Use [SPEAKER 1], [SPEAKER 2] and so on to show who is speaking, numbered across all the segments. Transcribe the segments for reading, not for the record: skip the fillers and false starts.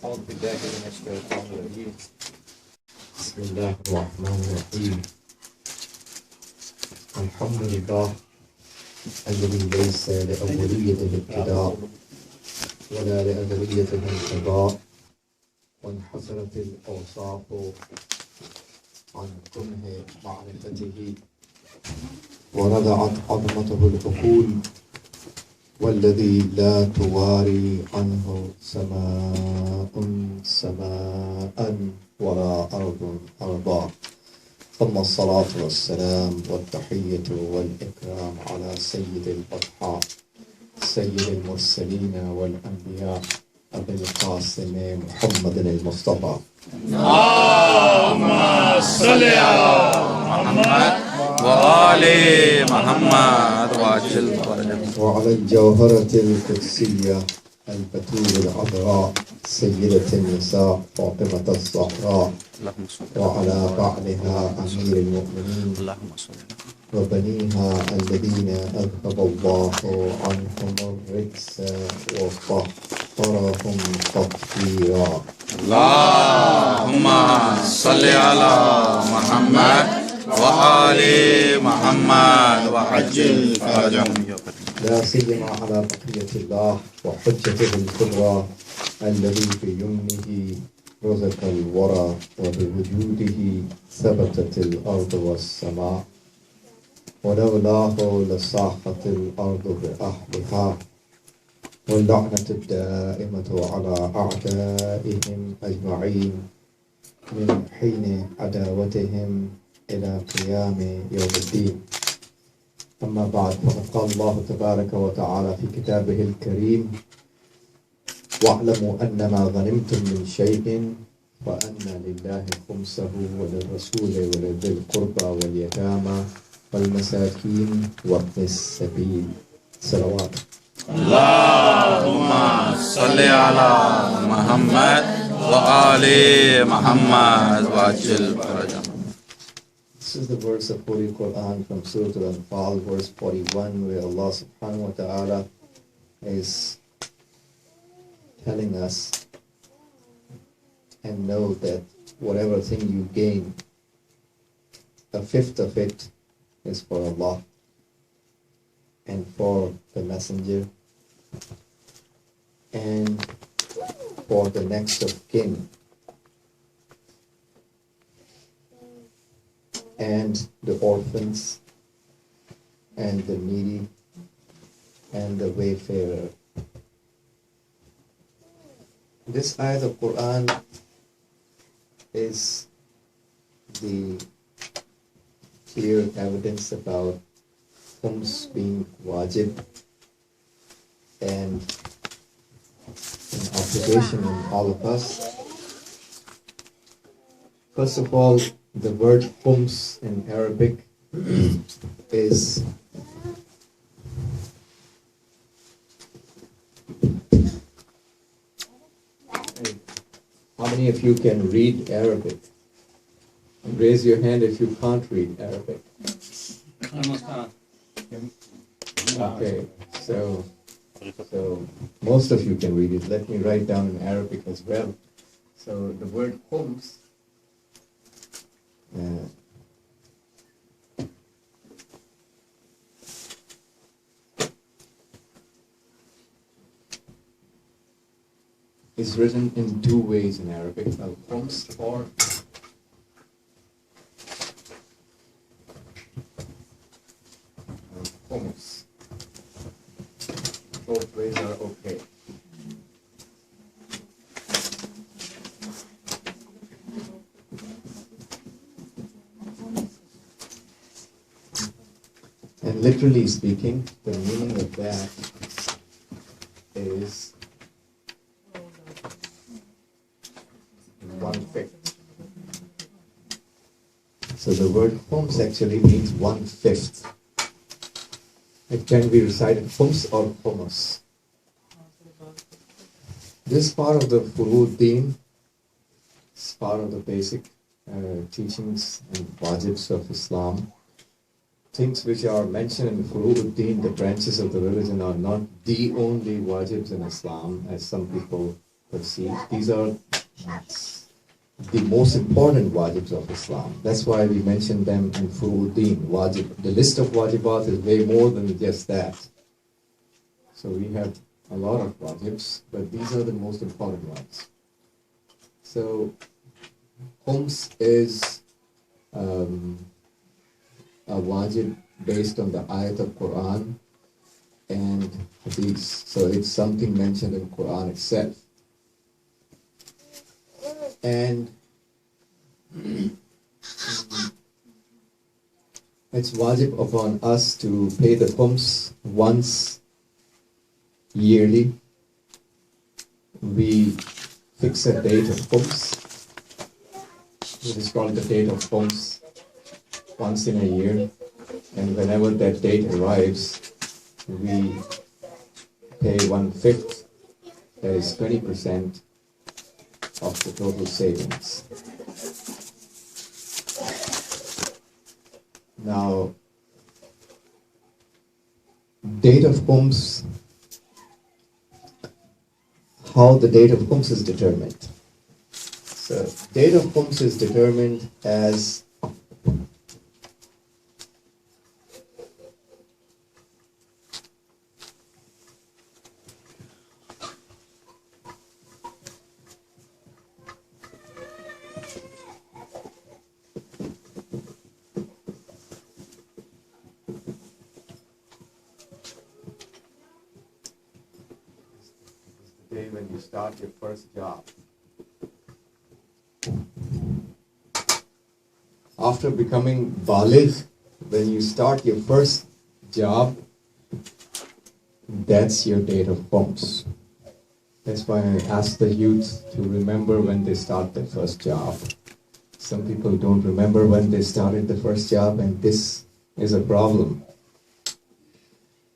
[SPEAKER 1] أعوذ بالله من الشيطان الرجيم بسم الله الرحمن الرحيم الحمد لله الذي ليس لأولية الابتداء ولا لأزلية الانقضاء وانحصرت الأوصاف عن كنه معرفته ورضعت عظمته العقول والذي لا تواري عنه سماء ولا أرض أرضا ثم الصلاة والسلام والتحية والإكرام على سيد الأضحى سيد المرسلين والأنبياء أبي القاسم محمد المصطفى
[SPEAKER 2] اللهم صل على محمد وآل محمد وعجل فرجهم
[SPEAKER 1] وعلى الجوهرة القدسية البتول العذراء سيدة النساء فاطمة الزهراء وعلى بعلها أمير المؤمنين وبنيها الذين أذهب الله عنهم الرجس وطهرهم تطهيرا.
[SPEAKER 2] اللهم صل على محمد وآل محمد وعجل فرجهم
[SPEAKER 1] لا سيما على بقية الله وحجته الكبرى الذي بيمنه رزق الورى وبوجوده ثبتت الأرض والسماء ولولاه لصاحت الأرض بأهلها واللعنة الدائمة على أعدائهم أجمعين من حين عداوتهم إلى قيام يوم الدين. أما بعد فقد قال الله تبارك وتعالى في كتابه الكريم واعلموا أن ما غنمتم من شيء فأن لله خمسه وللرسول ولذي القربى واليتامى والمساكين وابن السبيل. صلوات.
[SPEAKER 2] اللهم صل على محمد وآل محمد وعجل فرجهم.
[SPEAKER 1] This is the verse of Holy Quran from Surah Al-Anfal, verse 41, where Allah subhanahu wa ta'ala is telling us and know that whatever thing you gain, a fifth of it is for Allah and for the Messenger and for the next of kin and the orphans and the needy and the wayfarer. This ayat of Quran is the clear evidence about Khums being wajib and an obligation on all of us. First of all, the word Khums in Arabic is how many of you can read Arabic? And raise your hand if you can't read Arabic. Okay, so most of you can read it. Let me write down in Arabic as well. So the word Khums is written in two ways in Arabic. Khums or Khums. Both ways are okay. And literally speaking, the meaning of that is 1/5. So the word Khums actually means 1/5. It can be recited Khums or Khumus. This part of the Furu'ud-Din is part of the basic teachings and wajibs of Islam. Things which are mentioned in the Furu'ud-Din, the branches of the religion, are not the only wajibs in Islam, as some people But see, these are the most important wajibs of Islam. That's why we mention them in Furuddin. Wajib. The list of wajibat is way more than just that. So we have a lot of wajibs, but these are the most important ones. So Khums is a wajib based on the ayat of Quran and hadith. So it's something mentioned in Quran itself. And it's wajib upon us to pay the khums once yearly. We fix a date of khums. It is called the date of khums once in a year. And whenever that date arrives, we pay 1/5, that is 20% of the total savings. Now, date of Khums, how the date of Khums is determined. So, date of Khums is determined as when you start your first job. After becoming baligh, when you start your first job, that's your date of Khums. That's why I ask the youth to remember when they start their first job. Some people don't remember when they started the first job, and this is a problem.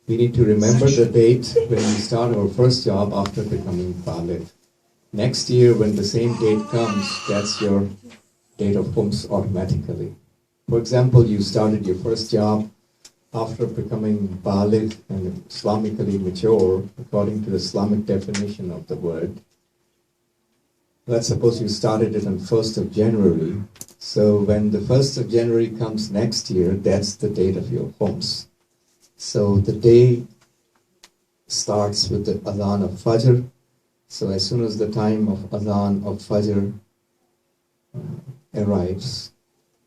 [SPEAKER 1] We need to remember the date when we start our first job after becoming baligh. Next year, when the same date comes, that's your date of Khums automatically. For example, you started your first job after becoming baligh and Islamically mature, according to the Islamic definition of the word. Let's suppose you started it on 1st of January. So when the 1st of January comes next year, that's the date of your Khums. So the day starts with the Adhan of Fajr. So as soon as the time of Adhan of Fajr arrives,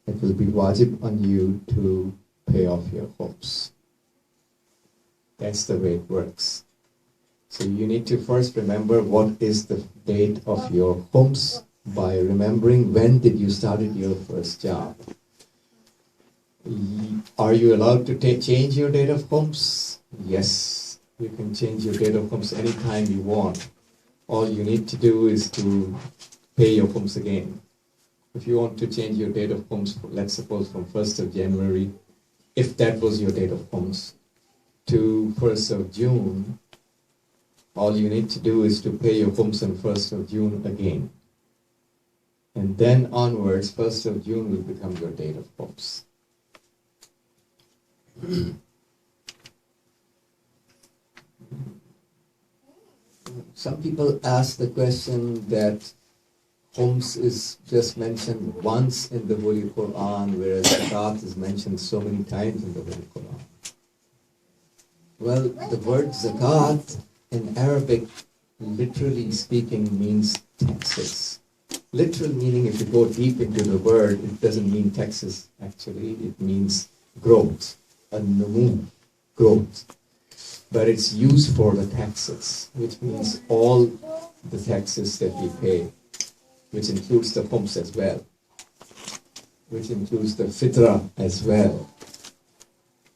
[SPEAKER 1] it will be wajib on you to pay off your Khums. That's the way it works. So you need to first remember what is the date of your Khums by remembering when did you started your first job. Are you allowed to change your date of Khums? Yes, you can change your date of Khums anytime you want. All you need to do is to pay your Khums again. If you want to change your date of Khums, let's suppose from 1st of January, if that was your date of Khums, to 1st of June, all you need to do is to pay your Khums on 1st of June again. And then onwards, 1st of June will become your date of Khums. Some people ask the question that Khums is just mentioned once in the Holy Quran, whereas Zakat is mentioned so many times in the Holy Quran. Well, the word Zakat in Arabic, literally speaking, means taxes. Literal meaning, if you go deep into the word, it doesn't mean taxes, actually. It means growth, an-numu, growth. But it's used for the taxes, which means all the taxes that we pay, which includes the Khums as well, which includes the Fitra as well,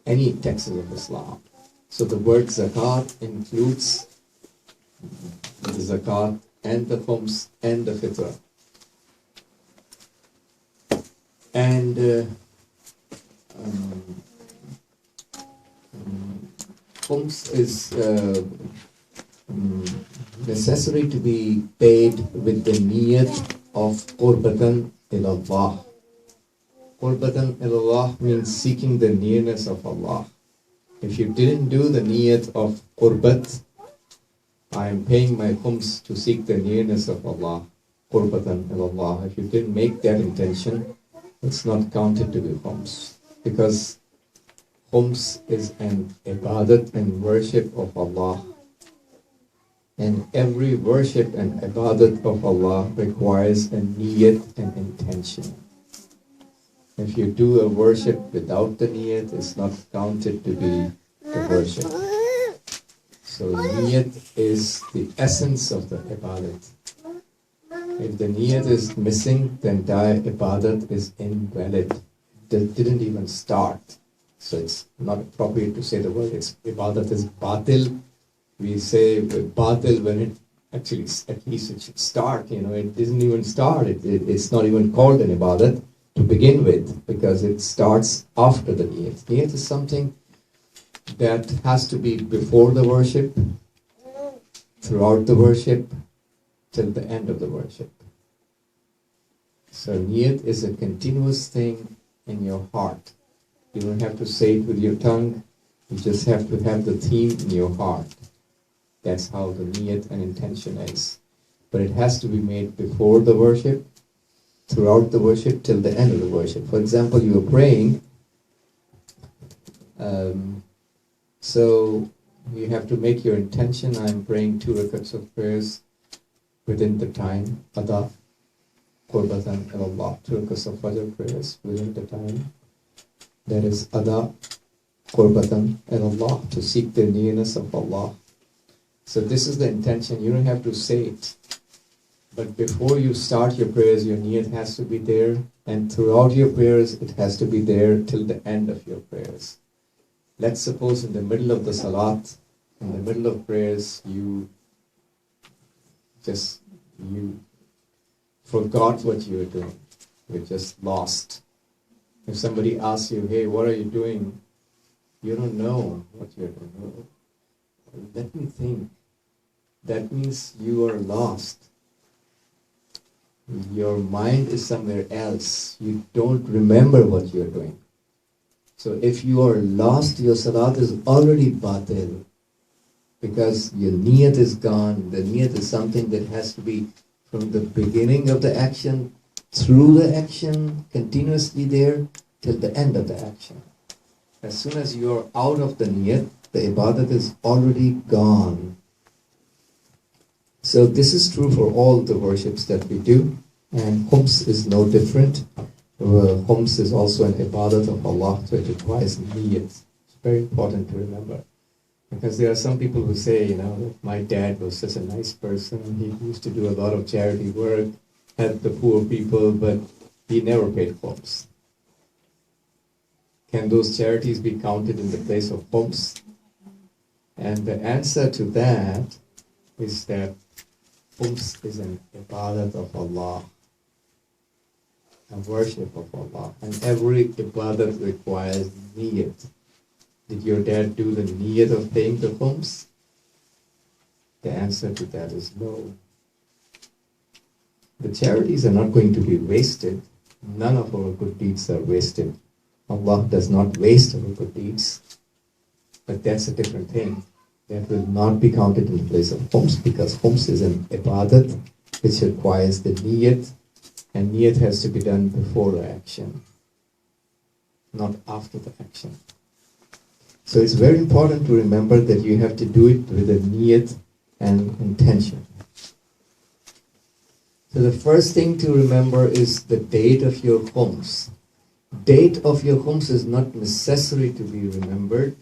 [SPEAKER 1] any taxes of Islam. So the word Zakat includes the Zakat and the Khums and the Fitra. And Khums is necessary to be paid with the niyat of qurbatan ilallah. Qurbatan ilallah means seeking the nearness of Allah. If you didn't do the niyat of qurbat, I am paying my khums to seek the nearness of Allah, qurbatan ilallah. If you didn't make that intention, it's not counted to be khums. Because khums is an ibadat and worship of Allah. And every worship and ibadat of Allah requires a niyat and intention. If you do a worship without the niyat, it's not counted to be the worship. So niyat is the essence of the ibadat. If the niyat is missing, the entire ibadat is invalid. It didn't even start. So it's not appropriate to say the word. Ibadat is batil. We say batil when it actually, at least it should start. It doesn't even start. It's not even called an ibadat to begin with, because it starts after the niyat. Niyat is something that has to be before the worship, throughout the worship, till the end of the worship. So niyat is a continuous thing in your heart. You don't have to say it with your tongue, you just have to have the theme in your heart. That's how the niyat and intention is. But it has to be made before the worship, throughout the worship, till the end of the worship. For example, you are praying, so you have to make your intention. I'm praying 2 rakats of prayers within the time. Agha, qurbatan ilallah. 2 rakats of fajr prayers within the time. That is Agha, qurbatan ilallah, to seek the nearness of Allah. So this is the intention. You don't have to say it. But before you start your prayers, your niyat has to be there. And throughout your prayers, it has to be there till the end of your prayers. Let's suppose in the middle of the salat, in the middle of prayers, you forgot what you were doing. You're just lost. If somebody asks you, hey, what are you doing? You don't know what you're doing. Let me think. That means you are lost. Your mind is somewhere else. You don't remember what you're doing. So if you are lost, your salat is already batil. Because your niyat is gone. The niyat is something that has to be from the beginning of the action, through the action, continuously there, till the end of the action. As soon as you are out of the niyat, the ibadat is already gone. So this is true for all the worships that we do, and Khums is no different. Khums is also an ibadat of Allah, so it requires niyat. It's very important to remember. Because there are some people who say, my dad was such a nice person, he used to do a lot of charity work, help the poor people, but he never paid Khums. Can those charities be counted in the place of Khums? And the answer to that is that Khums is an ibadat of Allah, a worship of Allah. And every ibadat requires niyat. Did your dad do the niyat of paying the Khums? The answer to that is no. The charities are not going to be wasted. None of our good deeds are wasted. Allah does not waste our good deeds. But that's a different thing. That will not be counted in the place of Khums, because Khums is an ibadat which requires the niyat, and niyat has to be done before the action, not after the action. So it's very important to remember that you have to do it with a niyat and intention. So the first thing to remember is the date of your Khums. Date of your Khums is not necessary to be remembered.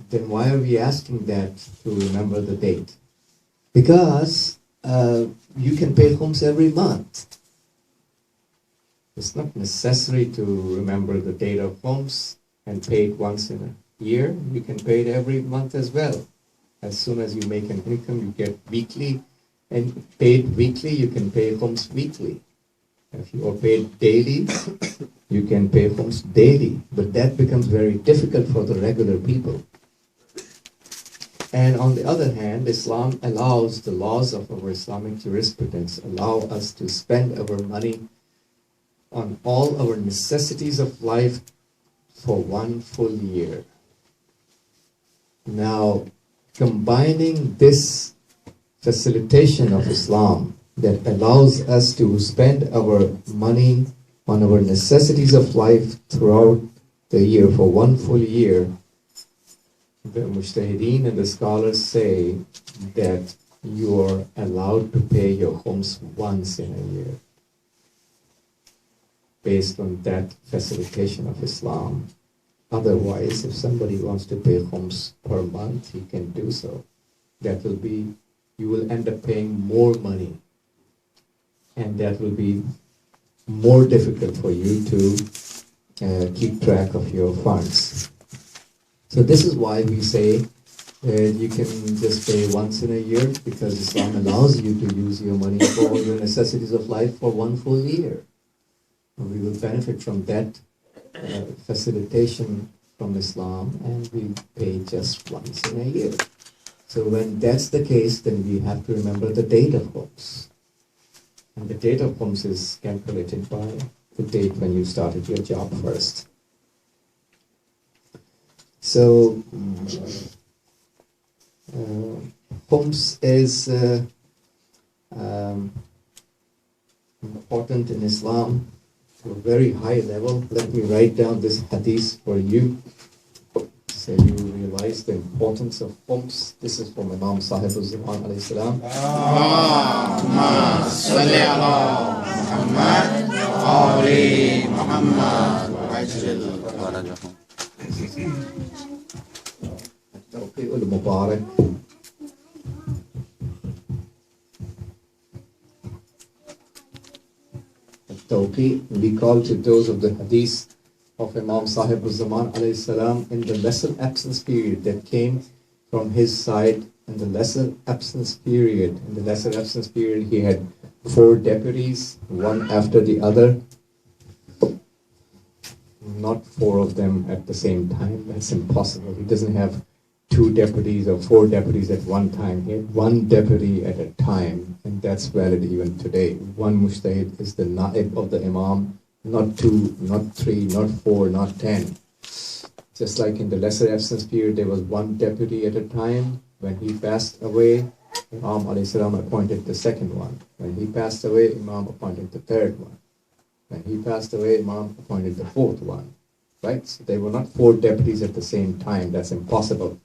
[SPEAKER 1] Then why are we asking that to remember the date? Because you can pay Khums every month. It's not necessary to remember the date of Khums and pay it once in a year. You can pay it every month as well. As soon as you make an income, you get weekly, and paid weekly, you can pay Khums weekly. If you are paid daily, you can pay Khums daily. But that becomes very difficult for the regular people. And on the other hand, Islam allows, the laws of our Islamic jurisprudence allow us to spend our money on all our necessities of life for one full year. Now, combining this facilitation of Islam that allows us to spend our money on our necessities of life throughout the year for one full year, the mujtahideen and the scholars say that you are allowed to pay your khums once in a year based on that facilitation of Islam. Otherwise, if somebody wants to pay khums per month, he can do so. That will be, you will end up paying more money, and that will be more difficult for you to keep track of your funds. So this is why we say you can just pay once in a year, because Islam allows you to use your money for all your necessities of life for one full year. And we will benefit from that facilitation from Islam, and we pay just once in a year. So when that's the case, then we have to remember the date of Khums. And the date of Khums is calculated by the date when you started your job first. So Khums is important in Islam to a very high level. Let me write down this hadith for you, so you realize the importance of Khums. This is from Imam Sahib al-Zaman alayhi salam.
[SPEAKER 2] Allahumma salli ala Muhammad wa ali Muhammad wa ajil farajahum.
[SPEAKER 1] Tawqi'ul Mubarak. Tawqi, we call to those of the hadith of Imam Sahib al-Zaman alayhi salam in the lesser absence period that came from his side. In the lesser absence period, he had 4 deputies, one after the other. Not 4 of them at the same time. That's impossible. He doesn't have 2 deputies or 4 deputies at one time. He had 1 deputy at a time, and that's valid even today. One mujtahid is the naib of the imam, not 2, not 3, not 4, not 10. Just like in the lesser absence period, there was 1 deputy at a time. When he passed away, Imam alayhi salam appointed the second one. When he passed away, Imam appointed the third one. When he passed away, Imam appointed the 4th one. Right? So they were not 4 deputies at the same time. That's impossible.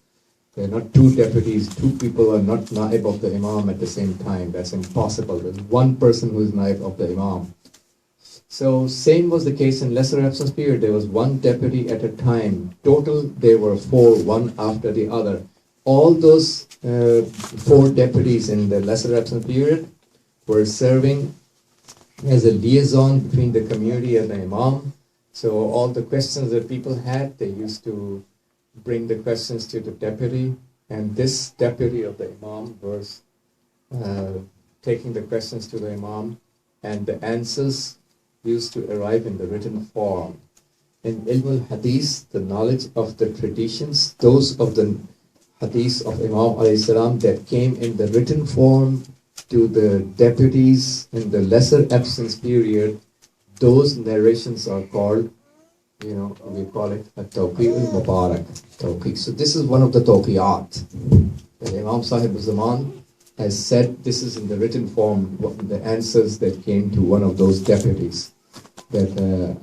[SPEAKER 1] There are not 2 deputies. 2 people are not naib of the Imam at the same time. That's impossible. There's 1 person who is naib of the Imam. So same was the case in lesser absence period. There was 1 deputy at a time. Total, there were 4, one after the other. All those 4 deputies in the lesser absence period were serving as a liaison between the community and the Imam. So all the questions that people had, they used to bring the questions to the deputy, and this deputy of the Imam was taking the questions to the Imam, and the answers used to arrive in the written form. In Ilm al-Hadith, the knowledge of the traditions, those of the Hadith of Imam alayhi salam that came in the written form to the deputies in the lesser absence period, those narrations are called, we call it a Tawqi'ul Mubarak. Tawqi'. So this is one of the Tawqi'at. Imam Sahib al-Zaman has said this is in the written form, the answers that came to one of those deputies. That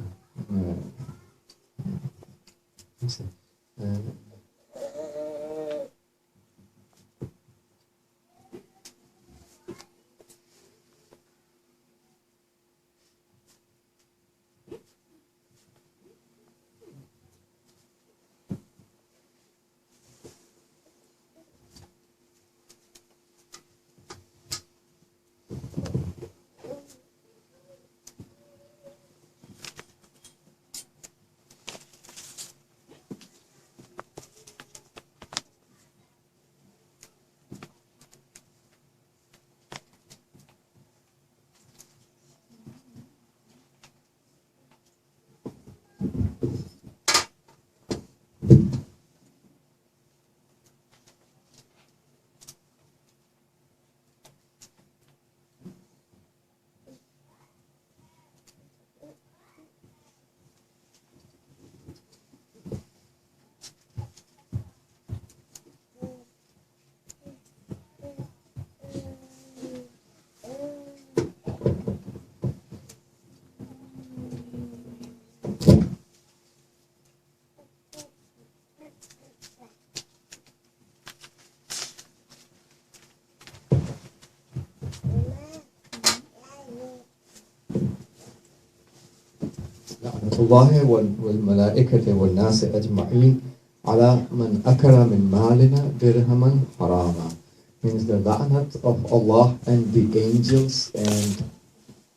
[SPEAKER 1] لعنة الله والملائكة والناس أجمعين على من أكل من مالنا درهما حراما. Means the la'nat of Allah and the angels and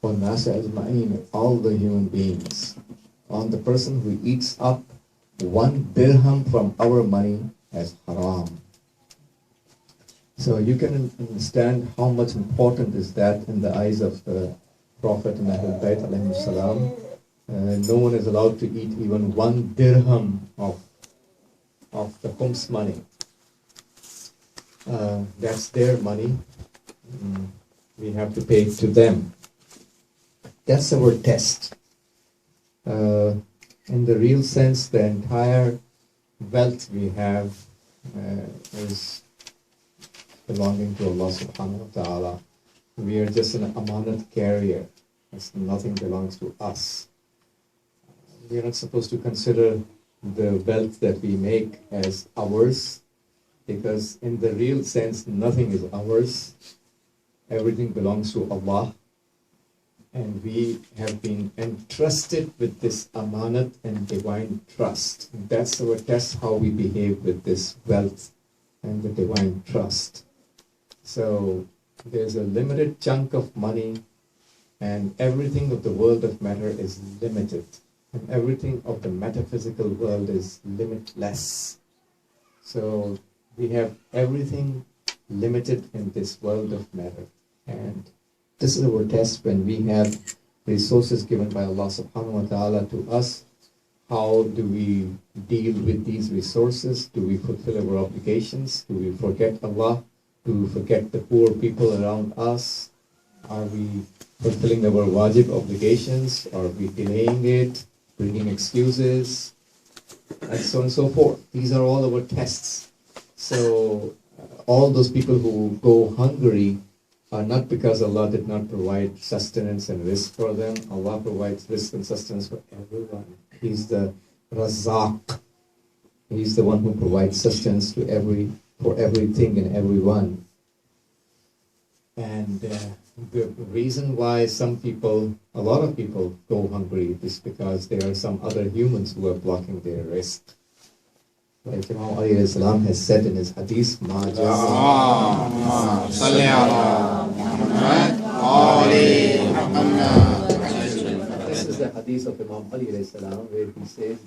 [SPEAKER 1] والناس أجمعين, all the human beings, on the person who eats up 1 dirham from our money as haram. So you can understand how much important is that in the eyes of the Prophet and Ahlul Bayt alayhi salam. No one is allowed to eat even 1 dirham of the Khums money. That's their money. We have to pay to them. That's our test. In the real sense, the entire wealth we have is belonging to Allah subhanahu wa ta'ala. We are just an amanat carrier. Nothing belongs to us. We are not supposed to consider the wealth that we make as ours, because in the real sense, nothing is ours. Everything belongs to Allah. And we have been entrusted with this amanat and divine trust. That's our test, how we behave with this wealth and the divine trust. So there's a limited chunk of money, and everything of the world of matter is limited. And everything of the metaphysical world is limitless. So we have everything limited in this world of matter. And this is our test when we have resources given by Allah subhanahu wa ta'ala to us. How do we deal with these resources? Do we fulfill our obligations? Do we forget Allah? Do we forget the poor people around us? Are we fulfilling our wajib obligations? Are we delaying it? Bringing excuses? And so on and so forth. These are all our tests. So all those people who go hungry are not because Allah did not provide sustenance and risk for them. Allah provides risk and sustenance for everyone. He's the Razak. He's the one who provides sustenance to for everything and everyone. And the reason why a lot of people go hungry is because there are some other humans who are blocking their risk. Like Imam Alayhi Salam has said in his hadith, This is the hadith of Imam Alayhi Salam where he says,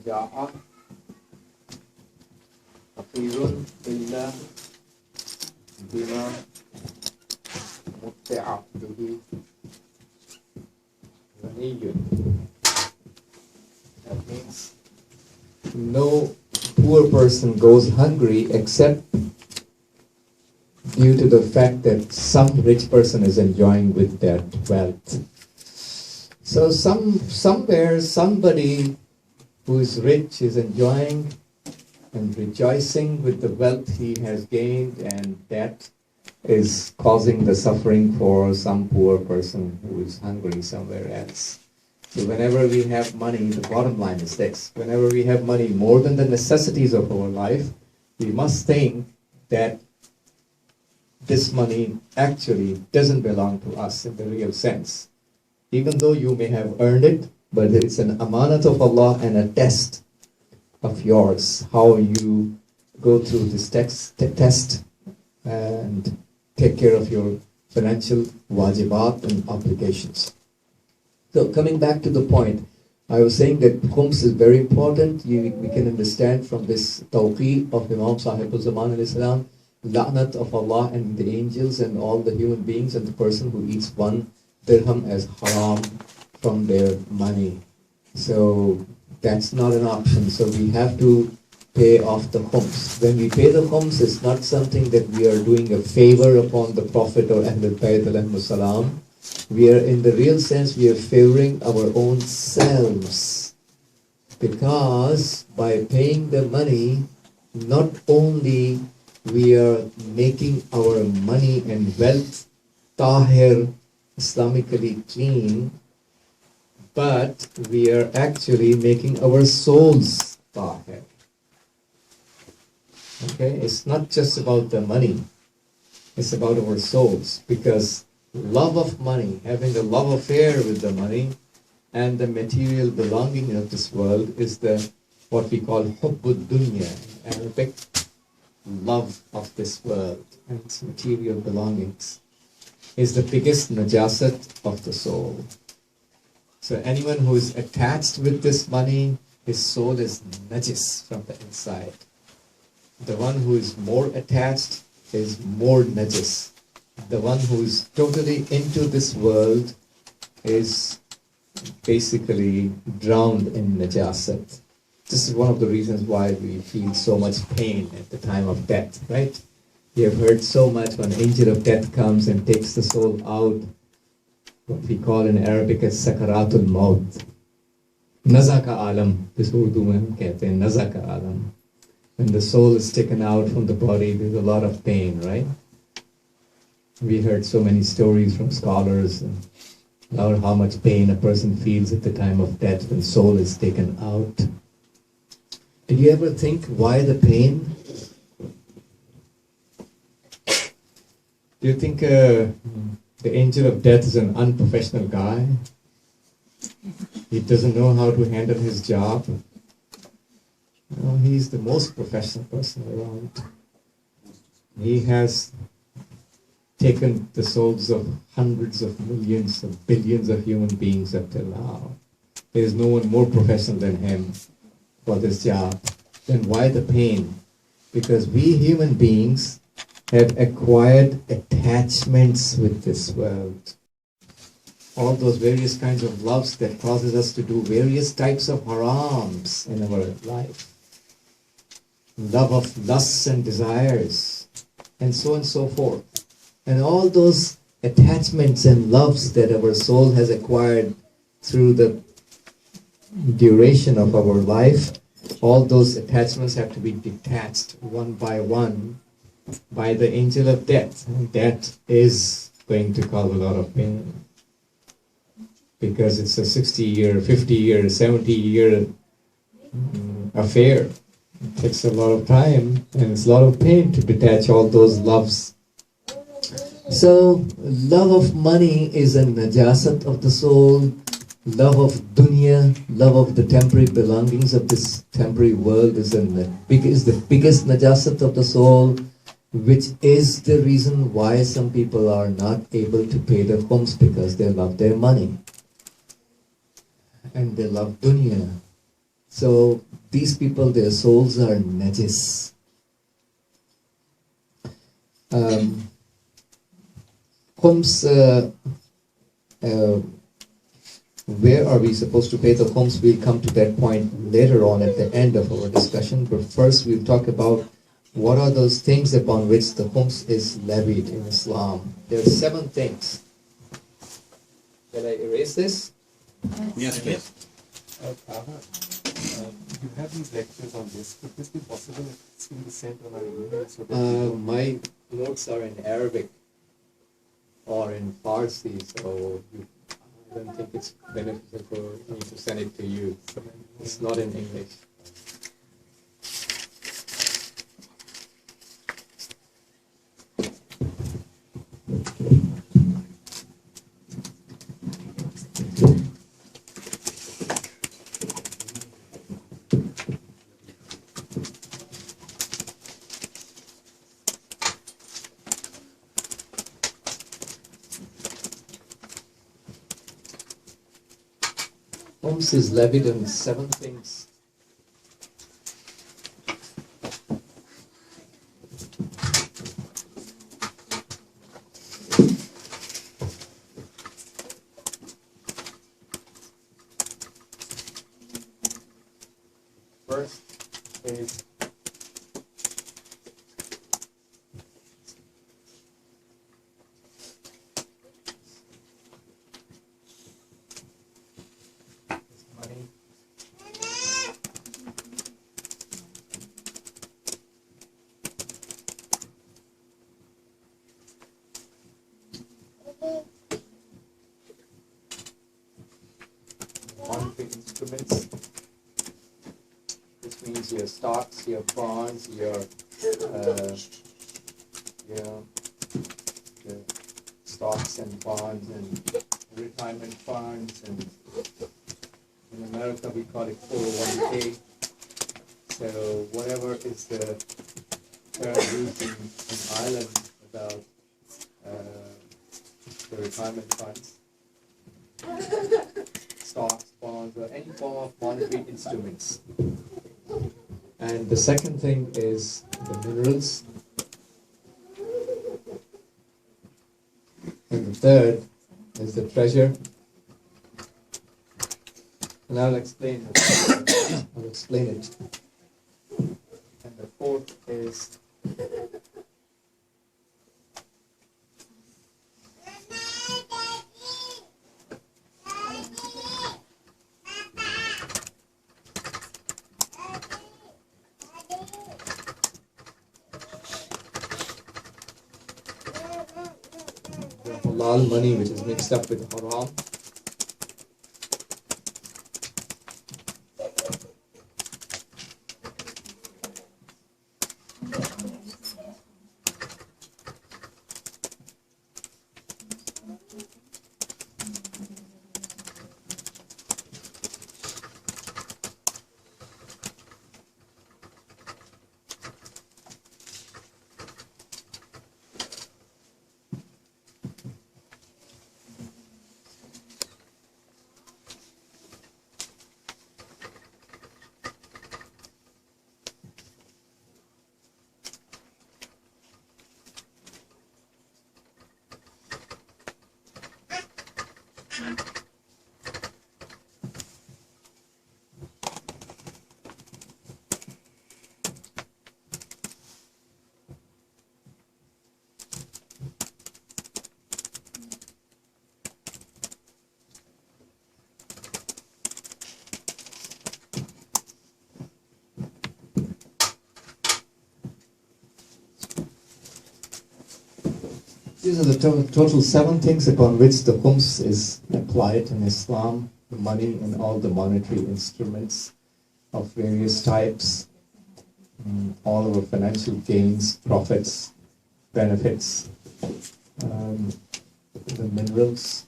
[SPEAKER 1] جاء فقير إلا بما متع به غني. That means no poor person goes hungry except due to the fact that some rich person is enjoying with that wealth. So somewhere somebody who is rich is enjoying and rejoicing with the wealth he has gained, and that is causing the suffering for some poor person who is hungry somewhere else. So whenever we have money, the bottom line is this: whenever we have money more than the necessities of our life, we must think that this money actually doesn't belong to us in the real sense. Even though you may have earned it, but it's an amanat of Allah and a test of yours, how you go through this test and take care of your financial wajibat and obligations. So coming back to the point, I was saying that Khums is very important. We can understand from this tawqi of Imam Sahibul Zaman alayhi salam, la'nat of Allah and the angels and all the human beings and the person who eats 1 dirham as haram from their money. So that's not an option. So we have to pay off the Khums. When we pay the Khums, it's not something that we are doing a favor upon the Prophet or Ahlul Bayt alayhi salam. We are, in the real sense, we are favoring our own selves. Because by paying the money, not only we are making our money and wealth tahir, Islamically clean, but we are actually making our souls tahir. Okay, it's not just about the money, it's about our souls, because love of money, having a love affair with the money and the material belonging of this world is the what we call hubbud dunya in Arabic, love of this world and its material belongings is the biggest najasat of the soul. So anyone who is attached with this money, his soul is najis from the inside. The one who is more attached is more najis. The one who is totally into this world is basically drowned in najasat. This is one of the reasons why we feel so much pain at the time of death, right? You have heard so much when angel of death comes and takes the soul out, what we call in Arabic as sakaratul maut. Naza ka alam, this Urdu mein hum kehte hain, naza ka alam. When the soul is taken out from the body, there's a lot of pain, right? We heard so many stories from scholars about how much pain a person feels at the time of death when soul is taken out. Did you ever think why the pain? Do you think the angel of death is an unprofessional guy? He doesn't know how to handle his job? No, he's the most professional person around. He has taken the souls of hundreds of millions of billions of human beings up till now. There is no one more professional than him for this job. Then why the pain? Because we human beings have acquired attachments with this world. All those various kinds of loves that causes us to do various types of harams in our life. Love of lusts and desires, and so on and so forth. And all those attachments and loves that our soul has acquired through the duration of our life, all those attachments have to be detached one by one by the angel of death. And that is going to cause a lot of pain. Because it's a 60-year, 50-year, 70-year affair. It takes a lot of time and it's a lot of pain to detach all those loves. So, love of money is a najasat of the soul. Love of dunya, love of the temporary belongings of this temporary world is the biggest najasat of the soul, which is the reason why some people are not able to pay the khums, because they love their money and they love dunya. So these people, their souls are najis. Khums, where are we supposed to pay the khums? We'll come to that point later on at the end of our discussion. But first we'll talk about what are those things upon which the khums is levied in Islam. There are 7 things. Can I erase this?
[SPEAKER 2] Yes, please.
[SPEAKER 3] You have these lectures on this. Could this be possible if it's being sent on our email? So that
[SPEAKER 1] My notes are in Arabic or in Farsi, so I don't think it's beneficial for me to send it to you. It's not in English. Khums is levied on 7 things. First is money. means your stocks, your bonds, your the stocks and bonds and retirement funds, and in America we call it 401k. So whatever is the term used in Ireland about the retirement funds, stocks, bonds, or any form of monetary instruments. And the second thing is the minerals. And the third is the treasure. And I'll explain it. I'll explain it. And the fourth is the halal money, which is mixed up with haram. These are the total 7 things upon which the Khums is applied in Islam: the money and all the monetary instruments of various types, all of our financial gains, profits, benefits, the minerals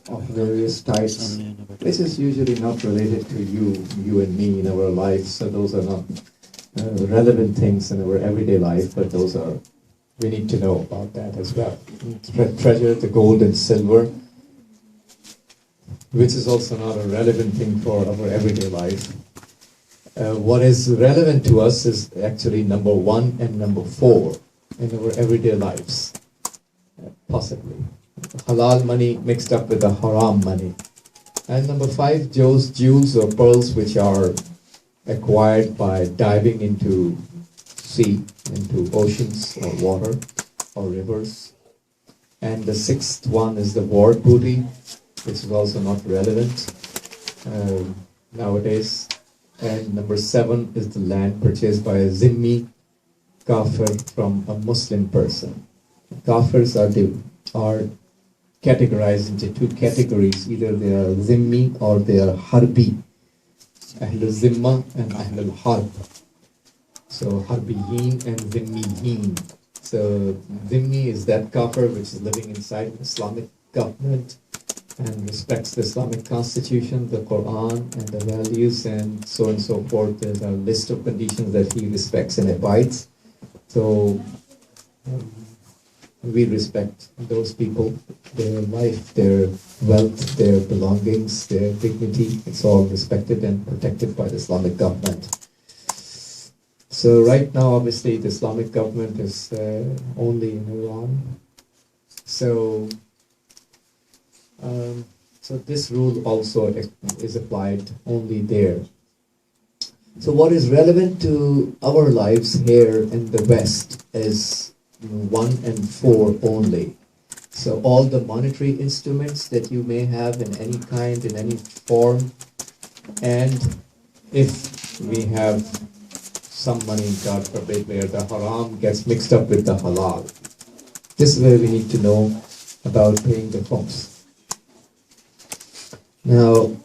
[SPEAKER 1] of various types, which is usually not related to you and me in our life, so those are not relevant things in our everyday life, but those are, we need to know about that as well. Treasure, the gold and silver, which is also not a relevant thing for our everyday life. What is relevant to us is actually number 1 and number 4 in our everyday lives, possibly. Halal money mixed up with the haram money. And number 5, jewels or pearls which are acquired by diving into sea, into oceans or water or rivers. And the 6th one is the war booty, which is also not relevant nowadays. And number 7 is the land purchased by a zimmi kafir from a Muslim person. Kafirs are categorized into 2 categories: either they are zimmi or they are harbi. Ahlul Zimma and Ahlul Harb. So Harbiyin and Zimmiyin. So Zimmi is that kafir which is living inside an Islamic government and respects the Islamic constitution, the Quran and the values and so forth. There's a list of conditions that he respects and abides. So we respect those people, their life, their wealth, their belongings, their dignity. It's all respected and protected by the Islamic government. So right now, obviously, the Islamic government is only in Iran. So this rule also is applied only there. So what is relevant to our lives here in the West is 1 and 4 only. So all the monetary instruments that you may have in any kind, in any form, and if we have some money, God forbid, where the haram gets mixed up with the halal, this is where we need to know about paying the khums. Now,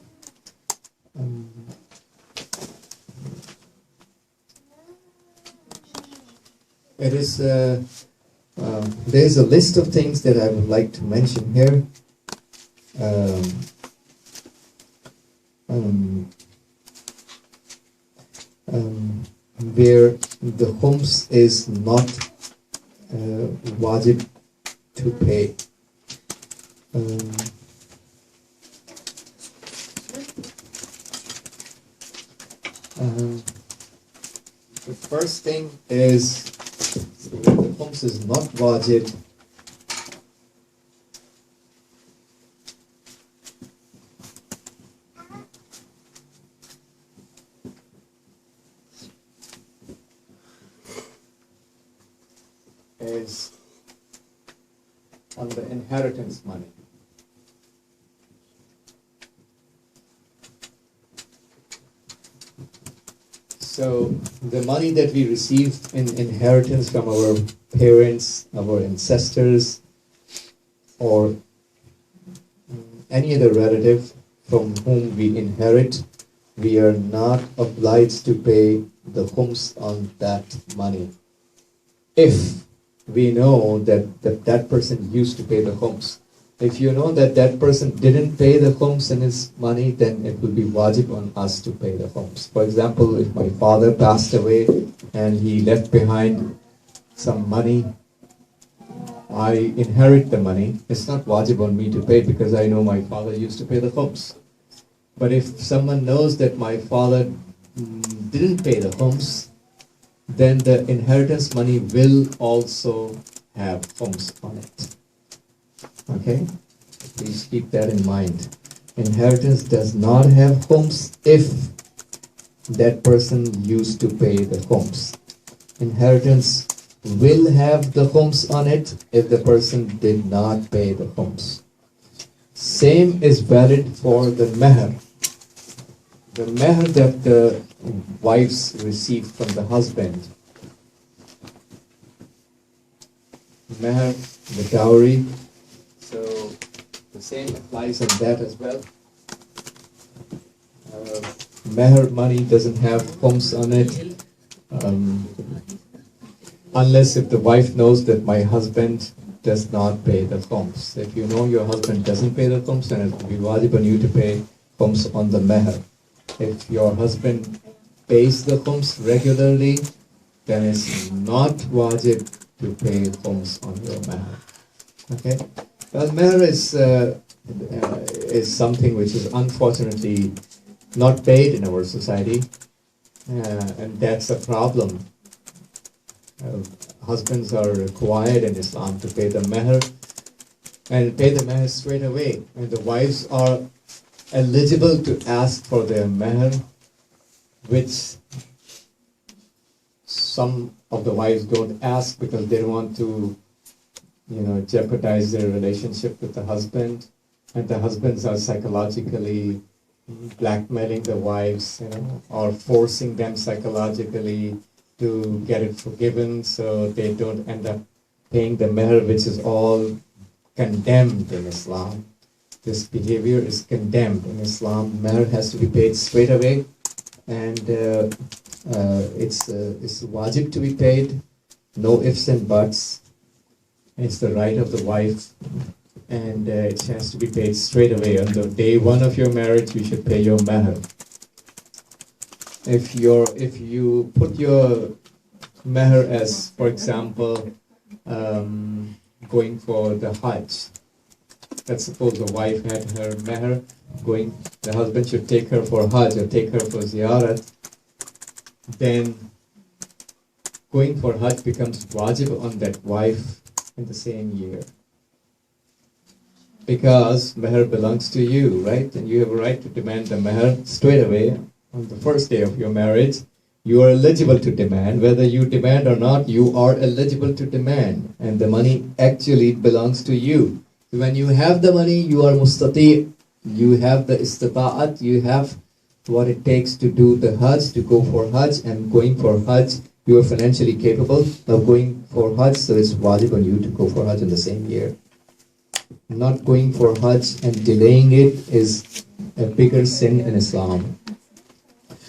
[SPEAKER 1] It is. There's a list of things that I would like to mention here. Where the Khums is not wajib to pay. The first thing is the Khums is not wajib. Is on the inheritance money. So the money that we receive in inheritance from our parents, our ancestors, or any other relative from whom we inherit, we are not obliged to pay the khums on that money. If we know that person used to pay the khums. If you know that person didn't pay the khums in his money, then it will be wajib on us to pay the khums. For example, if my father passed away and he left behind some money, I inherit the money. It's not wajib on me to pay because I know my father used to pay the khums. But if someone knows that my father didn't pay the khums, then the inheritance money will also have khums on it. Okay? Please keep that in mind. Inheritance does not have khums if that person used to pay the khums. Inheritance will have the khums on it if the person did not pay the khums. Same is valid for the meher. The meher that the wives receive from the husband. Meher, the dowry. So the same applies on that as well. Meher money doesn't have khums on it. Unless if the wife knows that my husband does not pay the khums. If you know your husband doesn't pay the khums, then it will be wajib on you to pay khums on the meher. If your husband pays the khums regularly, then it's not wajib to pay khums on your meher. Okay? Well, meher is something which is unfortunately not paid in our society, and that's a problem. Husbands are required in Islam to pay the meher, and pay the meher straight away. And the wives are eligible to ask for their meher, which some of the wives don't ask because they don't want to, jeopardize their relationship with the husband, and the husbands are psychologically blackmailing the wives, or forcing them psychologically to get it forgiven, so they don't end up paying the meher, which is all condemned in Islam. This behavior is condemned in Islam. Meher has to be paid straight away, and it's wajib to be paid. No ifs and buts. It's the right of the wife, and it has to be paid straight away. On the day one of your marriage, you should pay your meher. If you put your meher as, for example, going for the Hajj. Let's suppose the wife had her meher the husband should take her for Hajj or take her for ziyarat. Then going for Hajj becomes wajib on that wife in the same year. Because meher belongs to you, right? And you have a right to demand the meher straight away on the first day of your marriage. You are eligible to demand. Whether you demand or not, you are eligible to demand. And the money actually belongs to you. When you have the money, you are mustati. You have the istita'at. You have what it takes to do the Hajj, to go for Hajj. And going for Hajj, you are financially capable of going for Hajj. So it's wajib on you to go for Hajj in the same year. Not going for Hajj and delaying it is a bigger sin in Islam.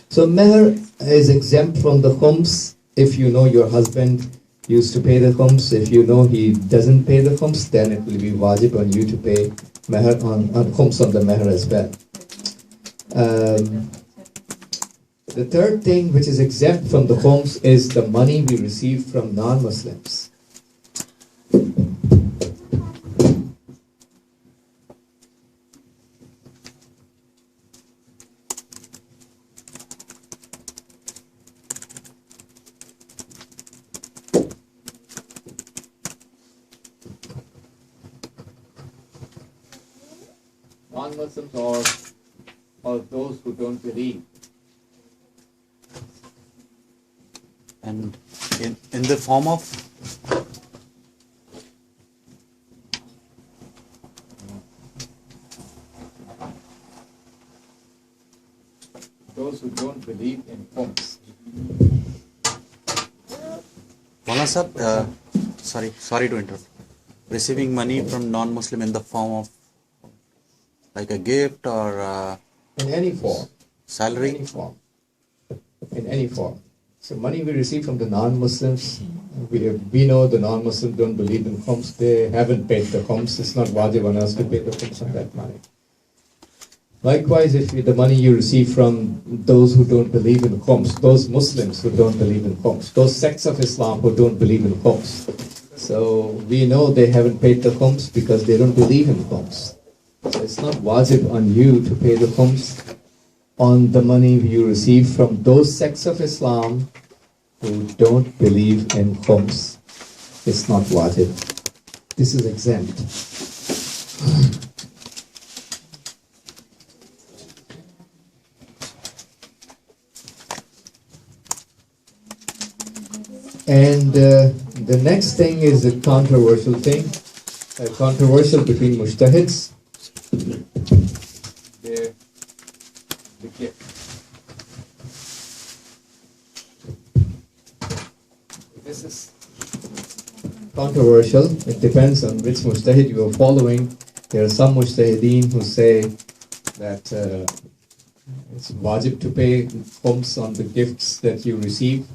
[SPEAKER 1] So meher is exempt from the khums if you know your husband used to pay the khums. If you know he doesn't pay the khums, then it will be wajib on you to pay meher on khums on the meher as well. The third thing which is exempt from the khums is the money we receive from non-Muslims. Non-Muslims or those who don't believe.
[SPEAKER 2] And in the form of
[SPEAKER 1] Those who don't believe in khums.
[SPEAKER 2] Mawlana Sahab, sorry to interrupt. Receiving money from non-Muslim in the form of like a gift or
[SPEAKER 1] In any form.
[SPEAKER 2] salary.
[SPEAKER 1] In any form. In any form. So money we receive from the non-Muslims, we know the non-Muslims don't believe in khums. They haven't paid the khums. It's not wajib on us to pay the khums on that money. Likewise, if the money you receive from those who don't believe in khums, those Muslims who don't believe in khums, those sects of Islam who don't believe in khums. So we know they haven't paid the khums because they don't believe in khums. So it's not wajib on you to pay the khums on the money you receive from those sects of Islam who don't believe in khums. It's not wajib. This is exempt. And the next thing is a controversial thing, controversial between mujtahids. The gift. This is controversial. It depends on which mujtahid you are following. There are some mujtahideen who say that it's wajib to pay khums on the gifts that you receive.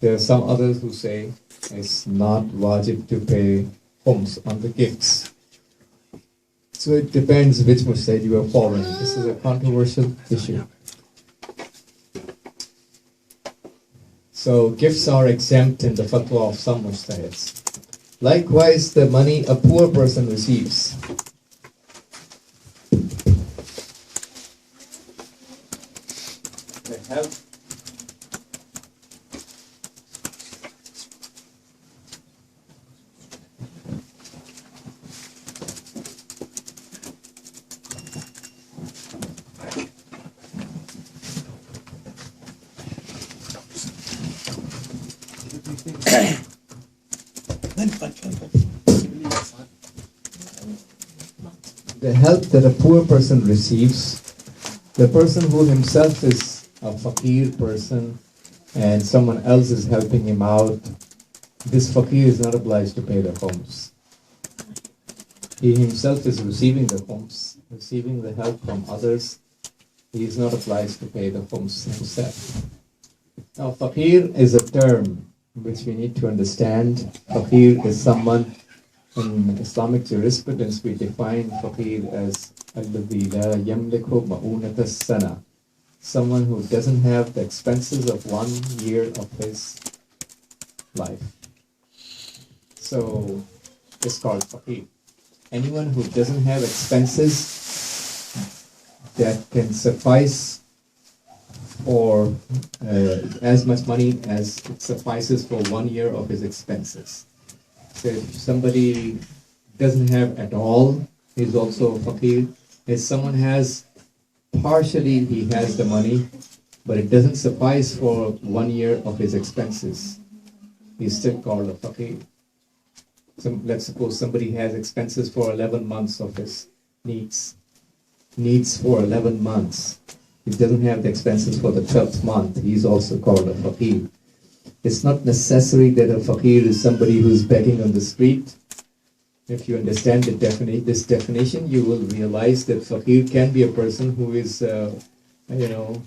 [SPEAKER 1] There are some others who say it's not wajib to pay khums on the gifts. So it depends which mujtahid you are following. This is a controversial issue. So gifts are exempt in the fatwa of some mujtahids. Likewise, the money a poor person receives. The help. The help that a poor person receives, the person who himself is a fakir person and someone else is helping him out, this fakir is not obliged to pay the khums. He himself is receiving the khums, receiving the help from others. He is not obliged to pay the khums himself. Now, fakir is a term which we need to understand. Fakir is someone, in Islamic jurisprudence we define fakir as alladhi la yamliku ma'unata sana, someone who doesn't have the expenses of 1 year of his life. So it's called fakir. Anyone who doesn't have expenses that can suffice for as much money as it suffices for 1 year of his expenses. So if somebody doesn't have at all, he's also a fakir. If someone has partially, he has the money, but it doesn't suffice for 1 year of his expenses, he's still called a fakir. So let's suppose somebody has expenses for 11 months of his needs for 11 months. He doesn't have the expenses for the 12th month. He's also called a fakir. It's not necessary that a fakir is somebody who's begging on the street. If you understand this definition, you will realize that fakir can be a person who is, a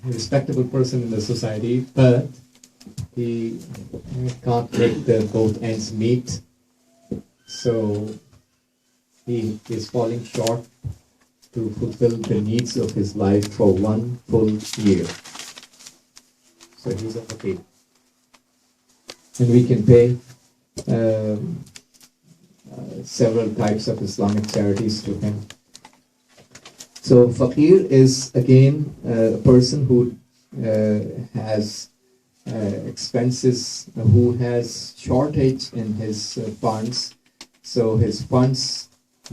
[SPEAKER 1] respectable person in the society, but he can't make the both ends meet, so he is falling short to fulfill the needs of his life for 1 full year. So he's a fakir. And we can pay several types of Islamic charities to him. So fakir is again a person who has expenses, who has shortage in his funds, so his funds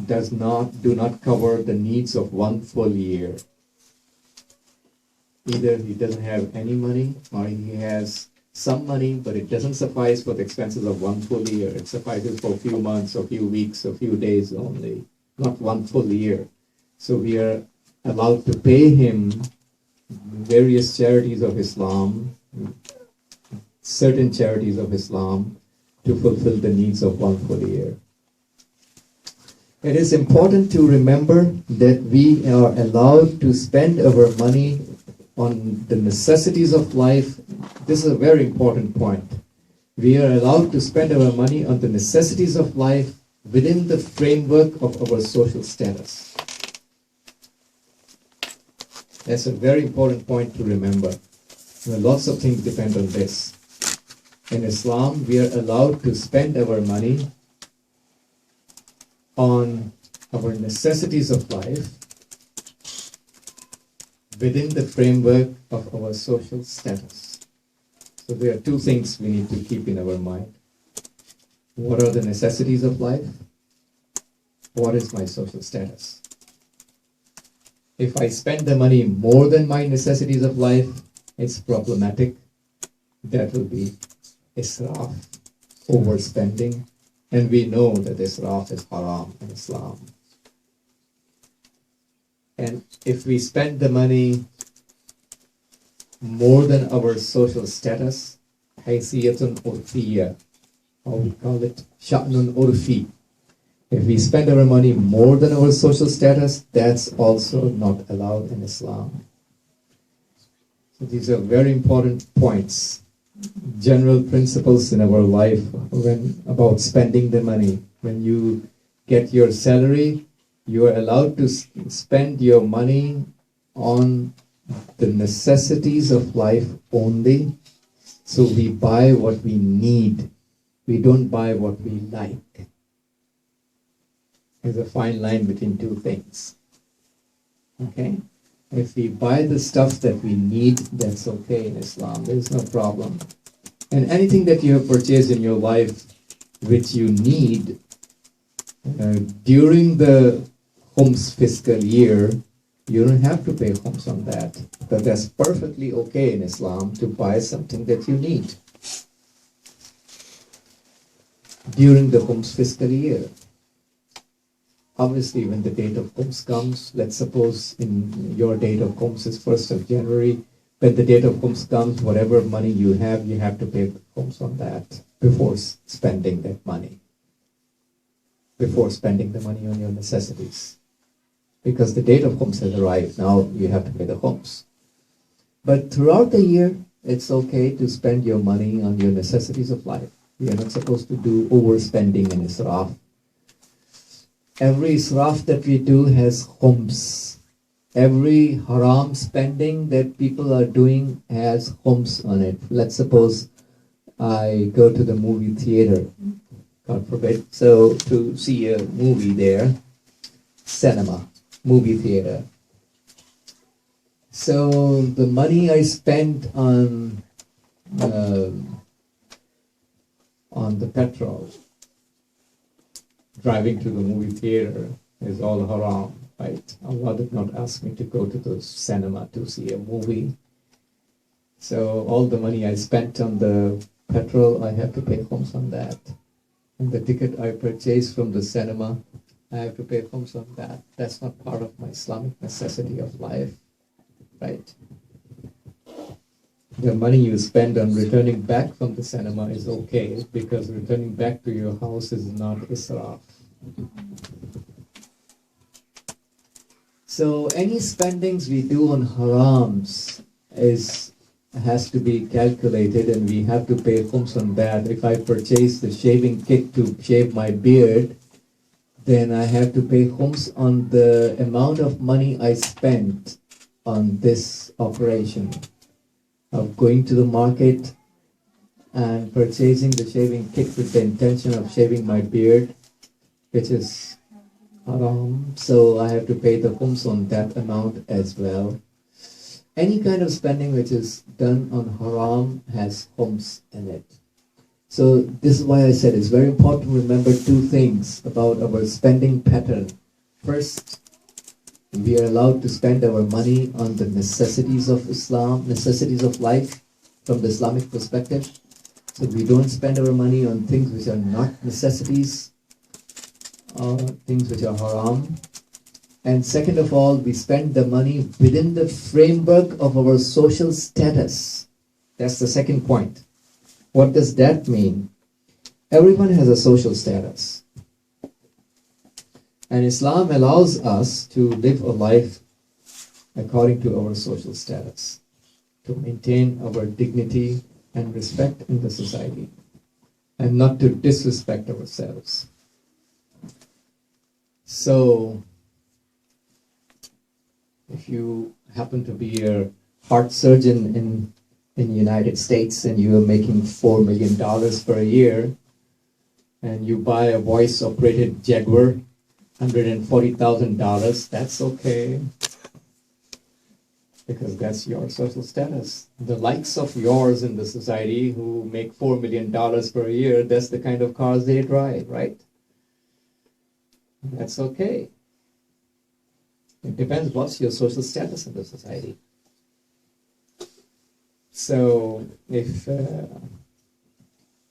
[SPEAKER 1] do not cover the needs of 1 full year. Either he doesn't have any money, or he has some money, but it doesn't suffice for the expenses of 1 full year. It suffices for a few months, a few weeks, a few days only, not 1 full year. So we are allowed to pay him various charities of Islam, certain charities of Islam, to fulfill the needs of 1 full year. It is important to remember that we are allowed to spend our money on the necessities of life. This is a very important point. We are allowed to spend our money on the necessities of life within the framework of our social status. That's a very important point to remember. Lots of things depend on this. In Islam, we are allowed to spend our money on our necessities of life within the framework of our social status. So there are two things we need to keep in our mind. What are the necessities of life? What is my social status? If I spend the money more than my necessities of life, it's problematic. That will be israf, overspending. And we know that israf is haram in Islam. And if we spend the money more than our social status, haysiyatun urfiyya, or we call it sha'nun urfi. If we spend our money more than our social status, that's also not allowed in Islam. So these are very important points, general principles in our life when about spending the money. When you get your salary, you are allowed to spend your money on the necessities of life only. So we buy what we need. We don't buy what we like. There's a fine line between two things. Okay? If we buy the stuff that we need, that's okay in Islam. There's no problem. And anything that you have purchased in your life which you need during the Khums fiscal year, you don't have to pay Khums on that. But that's perfectly okay in Islam to buy something that you need during the Khums fiscal year. Obviously, when the date of Khums comes, let's suppose in your date of Khums is 1st of January, when the date of Khums comes, whatever money you have to pay Khums on that before spending that money, before spending the money on your necessities. Because the date of Khums has arrived, now you have to pay the Khums. But throughout the year, it's okay to spend your money on your necessities of life. We are not supposed to do overspending and israf. Every israf that we do has khums. Every haram spending that people are doing has khums on it. Let's suppose I go to the movie theater, God forbid, so to see a movie there, cinema, movie theater. So the money I spend on the petrol, driving to the movie theater, is all haram, right? Allah did not ask me to go to the cinema to see a movie. So all the money I spent on the petrol, I have to pay khums on that. And the ticket I purchased from the cinema, I have to pay khums on that. That's not part of my Islamic necessity of life, right? The money you spend on returning back from the cinema is okay, because returning back to your house is not israf. So any spendings we do on harams is has to be calculated, and we have to pay khums on that. If I purchase the shaving kit to shave my beard, then I have to pay khums on the amount of money I spent on this operation of going to the market and purchasing the shaving kit with the intention of shaving my beard, which is haram. So I have to pay the khums on that amount as well. Any kind of spending which is done on haram has khums in it. So this is why I said it's very important to remember two things about our spending pattern. First, we are allowed to spend our money on the necessities of Islam, necessities of life from the Islamic perspective. So we don't spend our money on things which are not necessities, or things which are haram. And second of all, we spend the money within the framework of our social status. That's the second point. What does that mean? Everyone has a social status. And Islam allows us to live a life according to our social status, to maintain our dignity and respect in the society, and not to disrespect ourselves. So, if you happen to be a heart surgeon in the United States and you are making $4 million per year, and you buy a voice-operated Jaguar, $140,000, that's okay, because that's your social status. The likes of yours in the society who make $4 million per year, that's the kind of cars they drive, right? That's okay. It depends what's your social status in the society. So if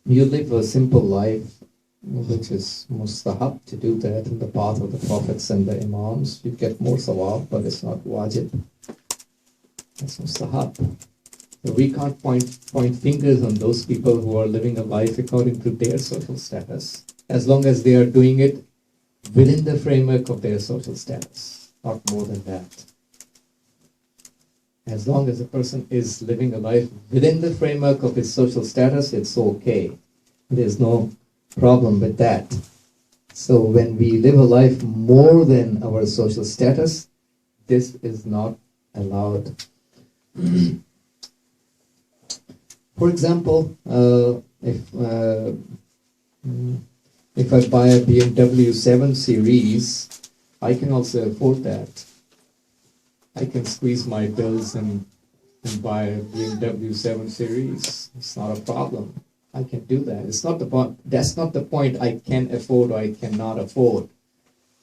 [SPEAKER 1] you live a simple life, which is mustahab to do that in the path of the prophets and the imams, you get more sawab, but it's not wajib. It's mustahab. So we can't point fingers on those people who are living a life according to their social status, as long as they are doing it within the framework of their social status, not more than that. As long as a person is living a life within the framework of his social status, it's okay. There's no problem with that. So when we live a life more than our social status, this is not allowed. For example, if I buy a BMW 7 Series, I can also afford that. I can squeeze my bills and buy a BMW 7 Series. It's not a problem. I can do that. It's not the point. That's not the point. I can afford or I cannot afford.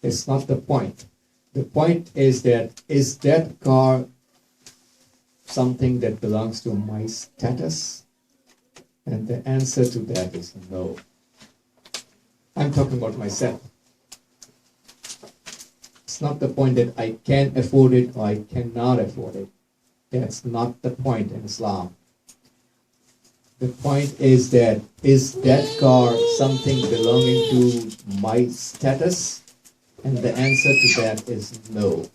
[SPEAKER 1] It's not the point. The point is that car something that belongs to my status? And the answer to that is no. I'm talking about myself. It's not the point that I can afford it or I cannot afford it. That's not the point in Islam. The point is that car something belonging to my status? And the answer to that is no.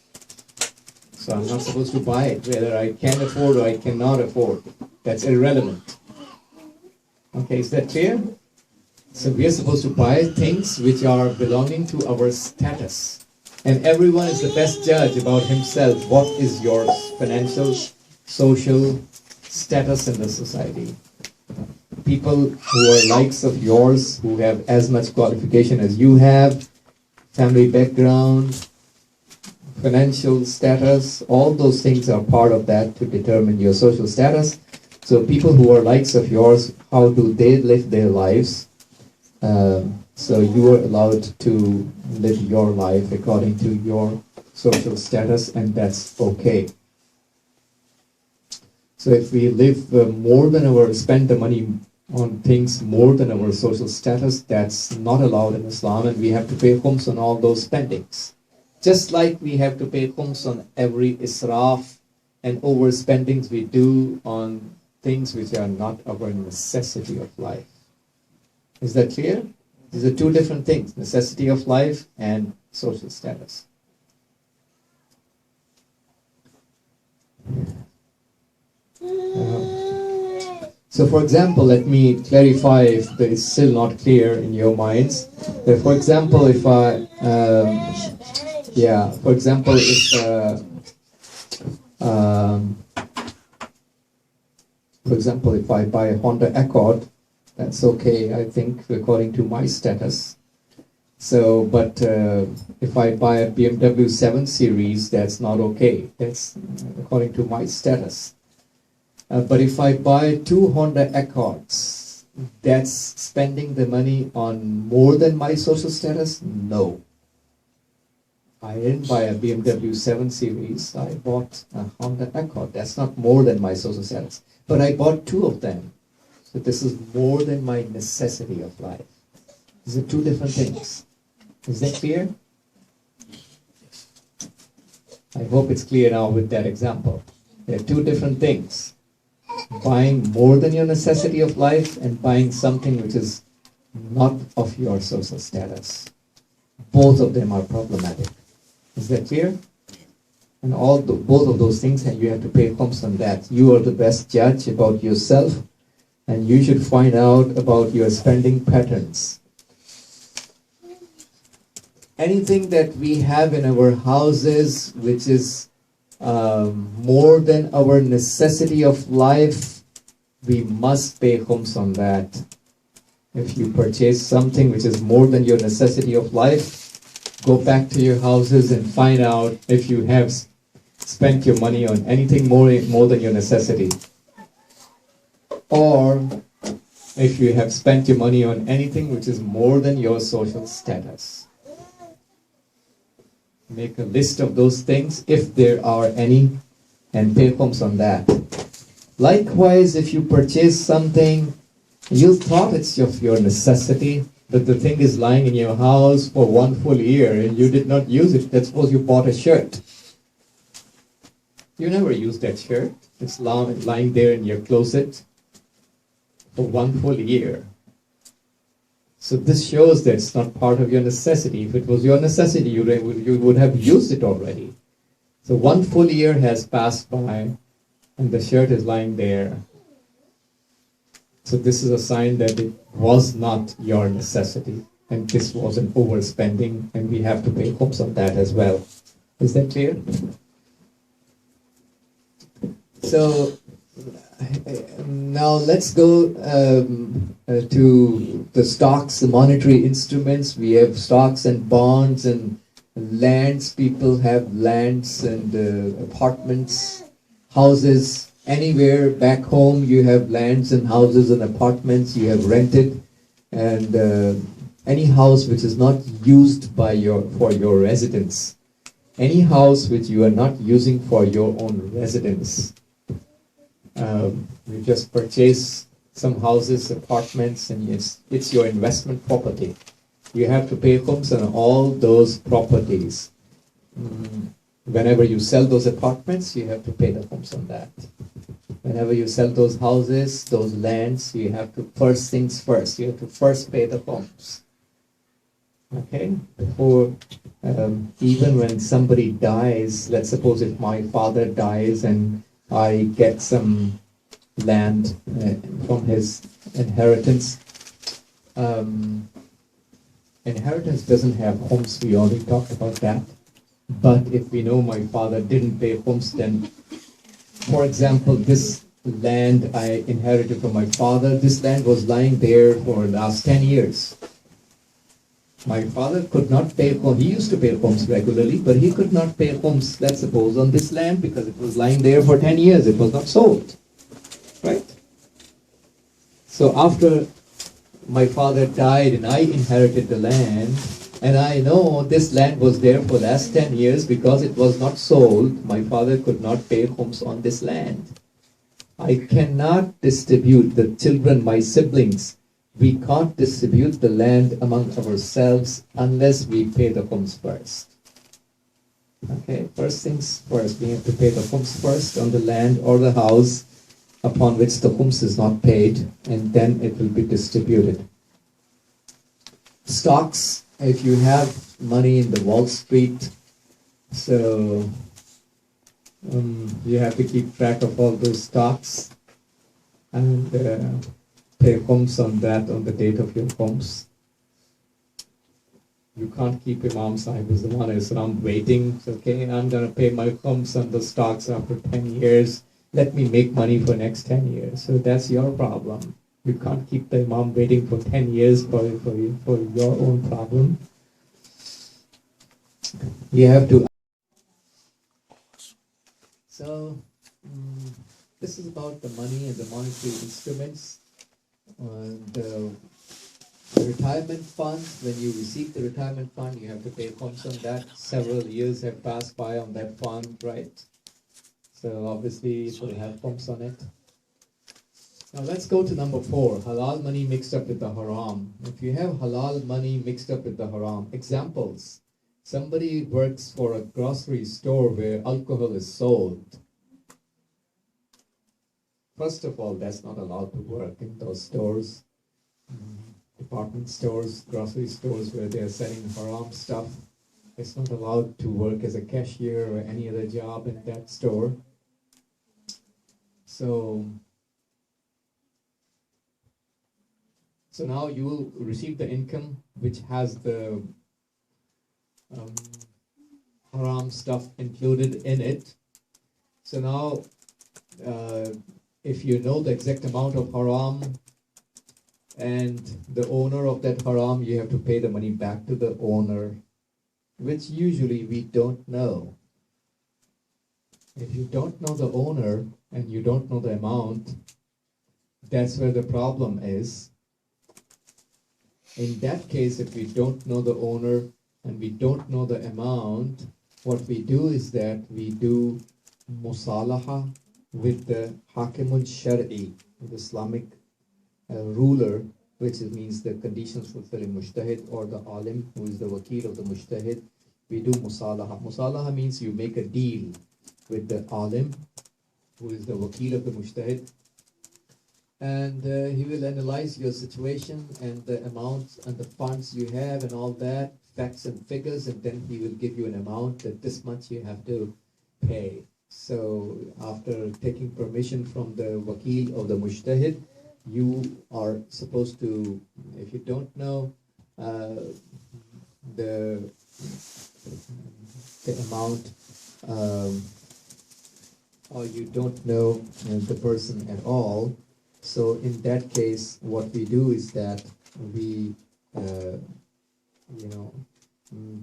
[SPEAKER 1] So I'm not supposed to buy it, whether I can afford or I cannot afford. That's irrelevant. Okay, is that clear? So we are supposed to buy things which are belonging to our status. And everyone is the best judge about himself. What is your financial, social status in the society? People who are likes of yours, who have as much qualification as you have, family background, financial status, all those things are part of that to determine your social status. So people who are likes of yours, how do they live their lives? So you are allowed to live your life according to your social status, and that's okay. So if we live spend the money on things more than our social status, that's not allowed in Islam, and we have to pay khums on all those spendings. Just like we have to pay khums on every israf and overspendings we do on things which are not our necessity of life. Is that clear? These are two different things, necessity of life and social status. So for example, let me clarify if it's still not clear in your minds. For example, if um, for example, if I buy a Honda Accord, that's okay, I think, according to my status. So, but if I buy a BMW 7 Series, that's not okay. That's according to my status. But if I buy two Honda Accords, that's spending the money on more than my social status? No. I didn't buy a BMW 7 Series. I bought a Honda Accord. That's not more than my social status. But I bought two of them. So this is more than my necessity of life. These are two different things. Is that clear? I hope it's clear now with that example. There are two different things. Buying more than your necessity of life and buying something which is not of your social status. Both of them are problematic. Is that clear? And both of those things, and you have to pay Khums on that. You are the best judge about yourself, and you should find out about your spending patterns. Anything that we have in our houses which is more than our necessity of life, we must pay Khums on that. If you purchase something which is more than your necessity of life, go back to your houses and find out if you have spent your money on anything more than your necessity, or if you have spent your money on anything which is more than your social status. Make a list of those things, if there are any, and pay Khums on that. Likewise, if you purchase something, you thought it's of your necessity, but the thing is lying in your house for 1 full year and you did not use it. Let's suppose you bought a shirt. You never used that shirt. It's lying there in your closet for 1 full year. So this shows that it's not part of your necessity. If it was your necessity, you would have used it already. So 1 full year has passed by and the shirt is lying there. So this is a sign that it was not your necessity, and this was an overspending, and we have to pay Khums on that as well. Is that clear? So now let's go to the stocks, the monetary instruments. We have stocks and bonds and lands. People have lands and apartments, houses. Anywhere back home you have lands and houses and apartments you have rented, and any house which is not used for your residence, any house which you are not using for your own residence. You just purchase some houses, apartments, and it's your investment property. You have to pay Khums on all those properties. Whenever you sell those apartments, you have to pay the Khums on that. Whenever you sell those houses, those lands, you have to, first things first, you have to first pay the Khums. Okay? Before, even when somebody dies, let's suppose if my father dies and I get some land from his inheritance. Inheritance doesn't have Khums, we already talked about that. But if we know my father didn't pay Khums, then, for example, this land I inherited from my father, this land was lying there for the last 10 years. My father could not pay Khums. He used to pay Khums regularly, but he could not pay Khums, let's suppose, on this land because it was lying there for 10 years. It was not sold. Right? So after my father died and I inherited the land, and I know this land was there for the last 10 years because it was not sold, my father could not pay Khums on this land. I cannot distribute the children, my siblings. We can't distribute the land among ourselves unless we pay the Khums first. Okay, first things first, we have to pay the Khums first on the land or the house upon which the Khums is not paid, and then it will be distributed. Stocks, if you have money in the Wall Street, so you have to keep track of all those stocks. and pay Khums on that on the date of your Khums. You can't keep Imam Sahib as the one is around waiting. It's okay, I'm going to pay my Khums on the stocks after 10 years. Let me make money for next 10 years. So that's your problem. You can't keep the Imam waiting for 10 years for your own problem. You have to. So, this is about the money and the monetary instruments. The retirement fund, when you receive the retirement fund, you have to pay Khums on that. Several years have passed by on that fund, right? So obviously it will have Khums on it. Now let's go to number 4, halal money mixed up with the haram. If you have halal money mixed up with the haram, examples. Somebody works for a grocery store where alcohol is sold. First of all, that's not allowed to work in those stores. Department stores, grocery stores where they're selling haram stuff. It's not allowed to work as a cashier or any other job in that store. So now you will receive the income which has the haram stuff included in it. So now if you know the exact amount of haram and the owner of that haram, you have to pay the money back to the owner, which usually we don't know. If you don't know the owner and you don't know the amount, that's where the problem is. In that case, if we don't know the owner and we don't know the amount, what we do is that we do musalaha with the Hakimun Shar'i, the Islamic ruler, which means the conditions fulfilling mujtahid or the alim, who is the wakil of the mujtahid. We do musalaha. Musalaha means you make a deal with the alim, who is the wakil of the mujtahid, and he will analyze your situation and the amounts and the funds you have and all that, facts and figures, and then he will give you an amount that this much you have to pay. So after taking permission from the wakil of the mujtahid, you are supposed to, if you don't know the amount, or you don't know the person at all, so in that case, what we do is that we,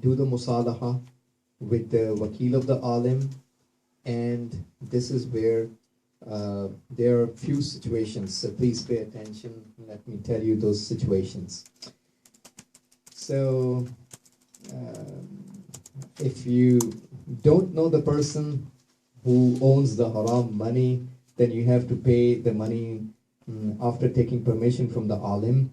[SPEAKER 1] do the musalaha with the wakil of the alim, and this is where there are a few situations, so please pay attention. Let me tell you those situations. So, if you don't know the person who owns the haram money, then you have to pay the money after taking permission from the alim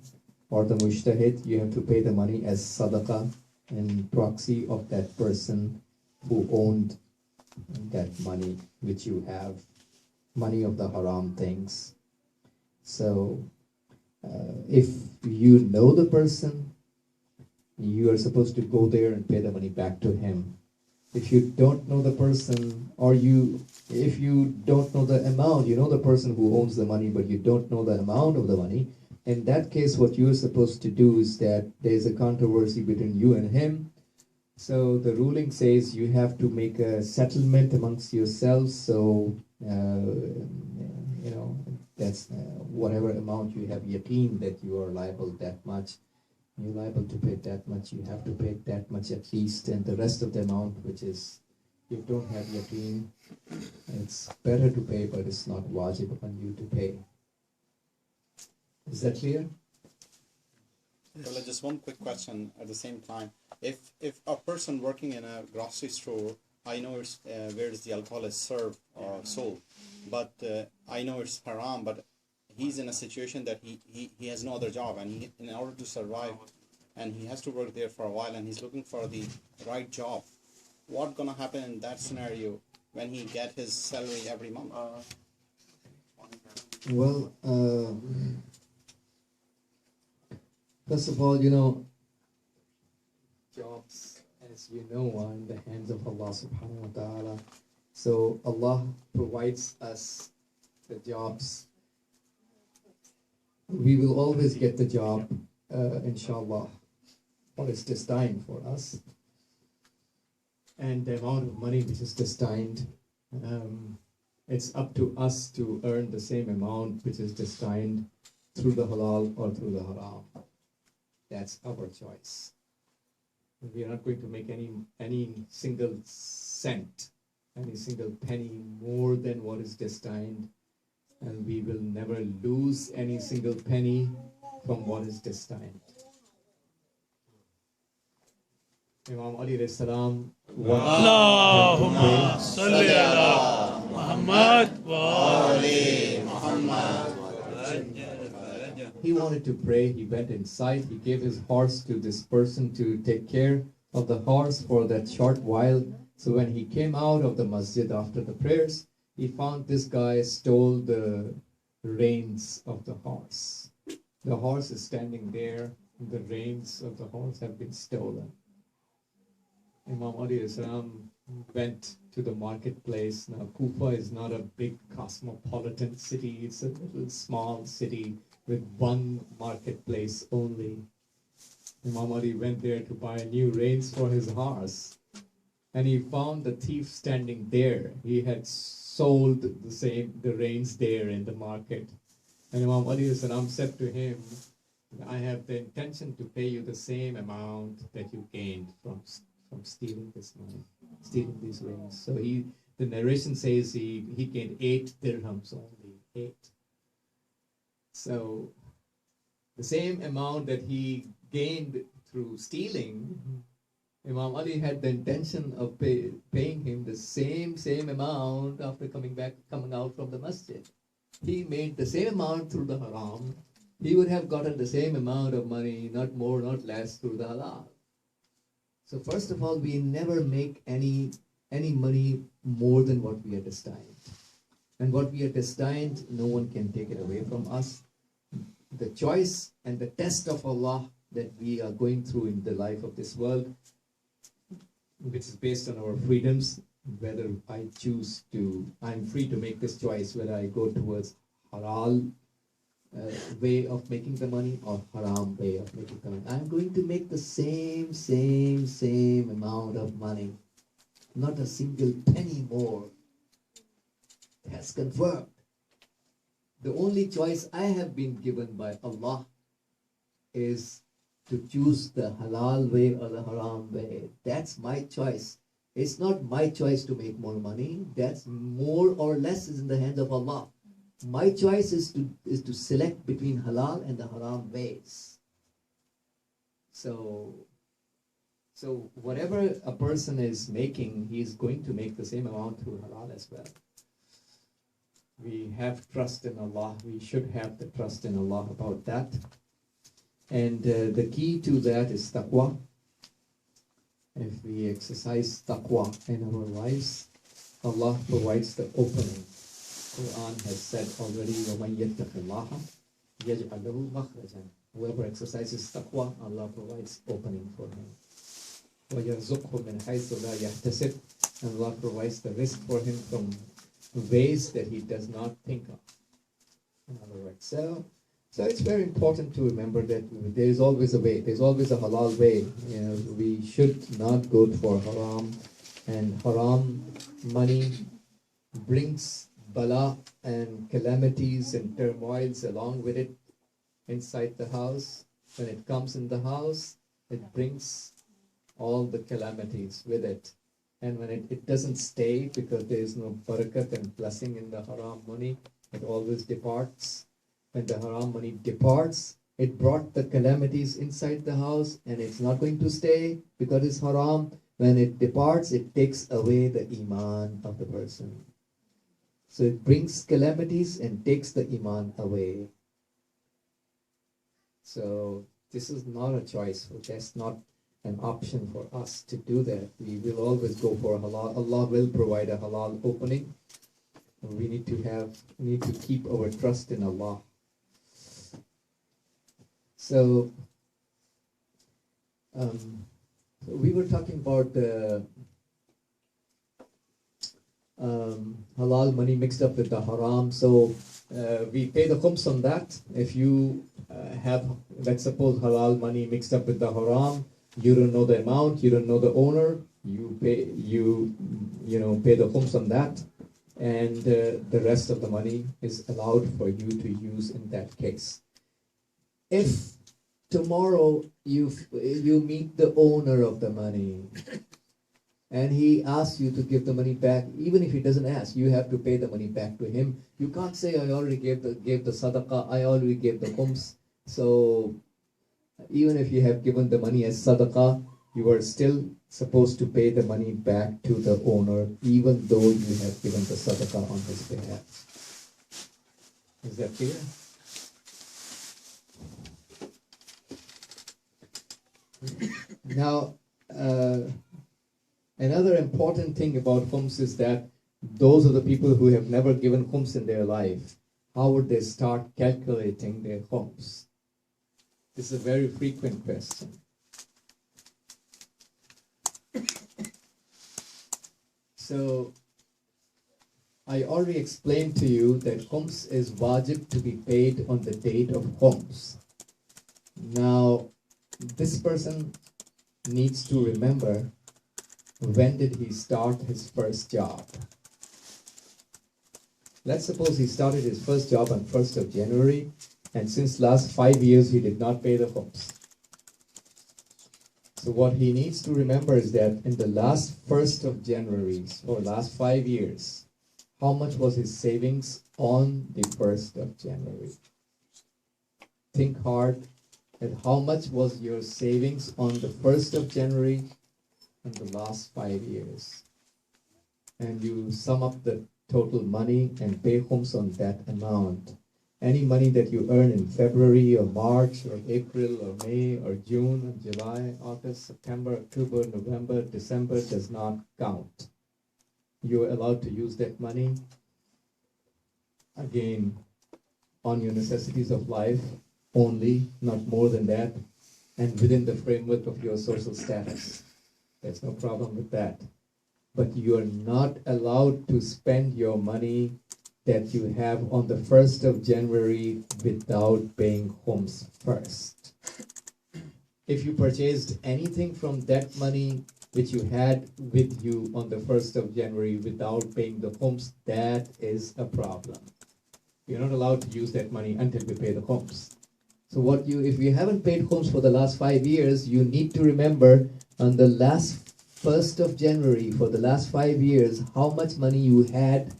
[SPEAKER 1] or the mujtahid. You have to pay the money as sadaqah in proxy of that person who owned that money which you have, money of the haram things. So if you know the person, you are supposed to go there and pay the money back to him. If you don't know the person, or if you don't know the amount, you know the person who owns the money, but you don't know the amount of the money, in that case, what you're supposed to do is that there's a controversy between you and him. So the ruling says you have to make a settlement amongst yourselves. So, that's whatever amount you have yaqeen that you are liable that much. You're liable to pay that much, you have to pay that much at least, and the rest of the amount, which is, you don't have yaqeen, it's better to pay, but it's not wajib on you to pay. Is that clear?
[SPEAKER 2] Well, just one quick question at the same time. If a person working in a grocery store, I know it's where the alcohol is served or sold, but I know it's haram, but he's in a situation that he has no other job, and he, in order to survive, and he has to work there for a while, and he's looking for the right job. What's gonna happen in that scenario when he get his salary every month?
[SPEAKER 1] Well, first of all, jobs, as you know, are in the hands of Allah subhanahu wa ta'ala. So Allah provides us the jobs we will always get the job, inshallah, what is destined for us. And the amount of money which is destined, it's up to us to earn the same amount which is destined through the halal or through the haram. That's our choice. We are not going to make any single cent, any single penny more than what is destined, and we will never lose any single penny from what is destined. Imam Ali alayhi salam
[SPEAKER 4] Allahumma salli ala Muhammad wa ali Muhammad.
[SPEAKER 1] He wanted to pray. He went inside. He gave his horse to this person to take care of the horse for that short while. So when he came out of the masjid after the prayers, he found this guy stole the reins of the horse. The horse is standing there. The reins of the horse have been stolen. Imam Ali Islam went to the marketplace. Now, Kufa is not a big cosmopolitan city. It's a little small city with one marketplace only. Imam Ali went there to buy new reins for his horse. And he found the thief standing there. He had sold the reins there in the market. And Imam Ali Islam said to him, I have the intention to pay you the same amount that you gained from stealing this money, stealing these reins. So the narration says he gained 8 dirhams only, 8. So the same amount that he gained through stealing, Imam Ali had the intention of paying him the same amount after coming out from the masjid. He made the same amount through the haram. He would have gotten the same amount of money, not more, not less, through the halal. So first of all, we never make any money more than what we are destined. And what we are destined, no one can take it away from us. The choice and the test of Allah that we are going through in the life of this world, which is based on our freedoms, whether I'm free to make this choice, whether I go towards halal way of making the money or haram way of making the money. I'm going to make the same amount of money, not a single penny more. That's confirmed. The only choice I have been given by Allah is to choose the halal way or the haram way. That's my choice. It's not my choice to make more money. That's more or less is in the hands of Allah. My choice is to select between halal and the haram ways. So whatever a person is making, he is going to make the same amount through halal as well. We have trust in Allah. We should have the trust in Allah about that. And the key to that is taqwa. If we exercise taqwa in our lives, Allah provides the opening. Quran has said already, وَمَنْ يَتَّقِ اللَّهَ يَجْعَلْ لَهُ مَخْرَجًا. Whoever exercises taqwa, Allah provides opening for him. وَيَرْزُقْهُ مِنْ حَيْثُ لَا يَحْتَسِبْ. And Allah provides the risk for him from ways that he does not think of. In other words, so it's very important to remember that there is always a way. There's always a halal way. We should not go for haram, and haram money brings bala and calamities and turmoils along with it inside the house. When it comes in the house, it brings all the calamities with it. And when it doesn't stay, because there is no barakat and blessing in the haram money, it always departs. When the haram money departs, it brought the calamities inside the house, and it's not going to stay because it's haram. When it departs, it takes away the iman of the person. So it brings calamities and takes the iman away. So this is not a choice. That's not an option for us to do that. We will always go for halal. Allah will provide a halal opening. We need to keep our trust in Allah. So we were talking about halal money mixed up with the haram. So we pay the khums on that. If you have, let's suppose, halal money mixed up with the haram, you don't know the amount, you don't know the owner, you pay pay the khums on that, and the rest of the money is allowed for you to use in that case. If tomorrow you meet the owner of the money and he asks you to give the money back, even if he doesn't ask, you have to pay the money back to him. You can't say, I already gave the sadaqah, I already gave the khums. So even if you have given the money as sadaqah, you are still supposed to pay the money back to the owner, even though you have given the sadaqah on his behalf. Is that clear? Now, another important thing about khums is that those are the people who have never given khums in their life. How would they start calculating their khums? This is a very frequent question. So, I already explained to you that khums is wajib to be paid on the date of khums. Now, this person needs to remember, when did he start his first job? Let's suppose he started his first job on 1st of January, and since last 5 years he did not pay the khums. So what he needs to remember is that in the last 1st of January, or last 5 years, how much was his savings on the 1st of January? Think hard at how much was your savings on the 1st of January in the last 5 years. And you sum up the total money and pay khums on that amount. Any money that you earn in February or March or April or May or June or July, August, September, October, November, December does not count. You're allowed to use that money, again, on your necessities of life only, not more than that, and within the framework of your social status. There's no problem with that. But you are not allowed to spend your money that you have on the 1st of January without paying khums first. If you purchased anything from that money which you had with you on the 1st of January without paying the khums, that is a problem. You're not allowed to use that money until you pay the khums. So if you haven't paid khums for the last 5 years, you need to remember on the last 1st of January for the last 5 years, how much money you had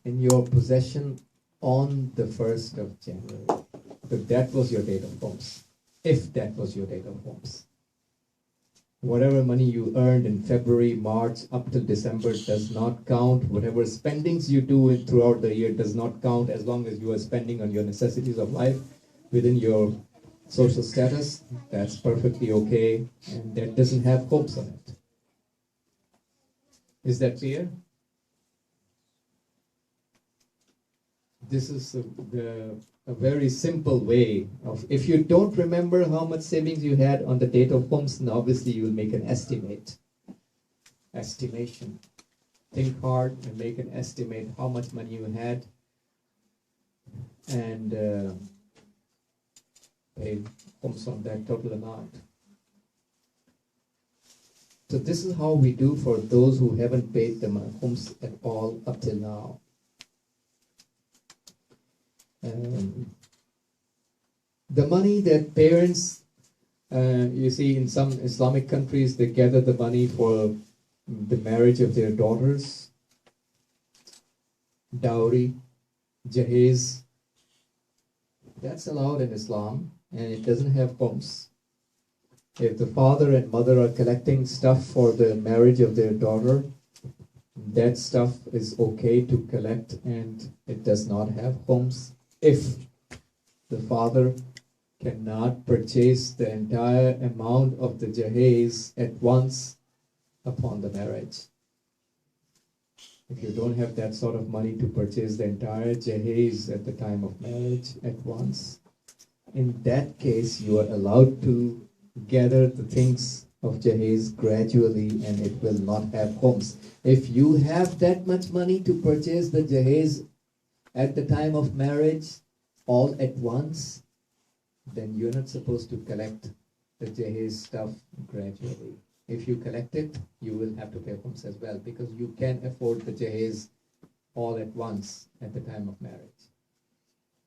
[SPEAKER 1] in your possession on the 1st of January. If that was your date of khums. If that was your date of khums. Whatever money you earned in February, March, up till December does not count. Whatever spendings you do throughout the year does not count, as long as you are spending on your necessities of life within your social status. That's perfectly okay, and that doesn't have khums on it. Is that clear? This is a very simple way of, if you don't remember how much savings you had on the date of khums, then obviously you will make an estimation. Think hard and make an estimate how much money you had, and pay khums on that total amount. So this is how we do for those who haven't paid the khums at all up till now. The money that parents, you see in some Islamic countries, they gather the money for the marriage of their daughters, dowry, jahez. That's allowed in Islam, and it doesn't have khums. If the father and mother are collecting stuff for the marriage of their daughter, that stuff is okay to collect, and it does not have khums. If the father cannot purchase the entire amount of the jahez at once upon the marriage. If you don't have that sort of money to purchase the entire jahez at the time of marriage at once, in that case you are allowed to gather the things of jahez gradually, and it will not have khums. If you have that much money to purchase the jahez at the time of marriage all at once, then you're not supposed to collect the jahez stuff gradually. If you collect it, you will have to pay khums as well, because you can afford the jahez all at once at the time of marriage.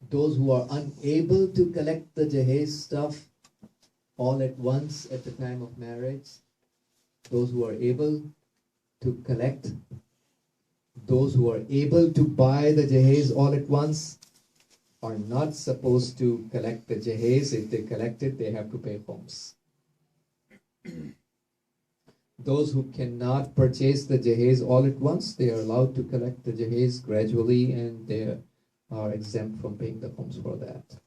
[SPEAKER 1] Those who are unable to collect the jahez stuff all at once at the time of marriage, those who are able to collect, those who are able to buy the jahez all at once, are not supposed to collect the jahez. If they collect it, they have to pay khums. Those who cannot purchase the jahez all at once, they are allowed to collect the jahez gradually, and they are exempt from paying the khums for that.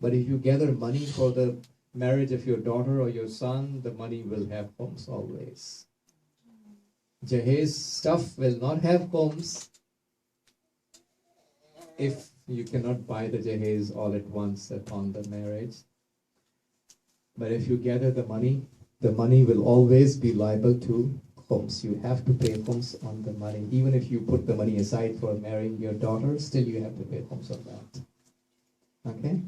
[SPEAKER 1] But if you gather money for the marriage of your daughter or your son, the money will have khums always. Jahez stuff will not have khums if you cannot buy the jahez all at once upon the marriage. But if you gather the money will always be liable to khums. You have to pay khums on the money. Even if you put the money aside for marrying your daughter, still you have to pay khums on that. Okay?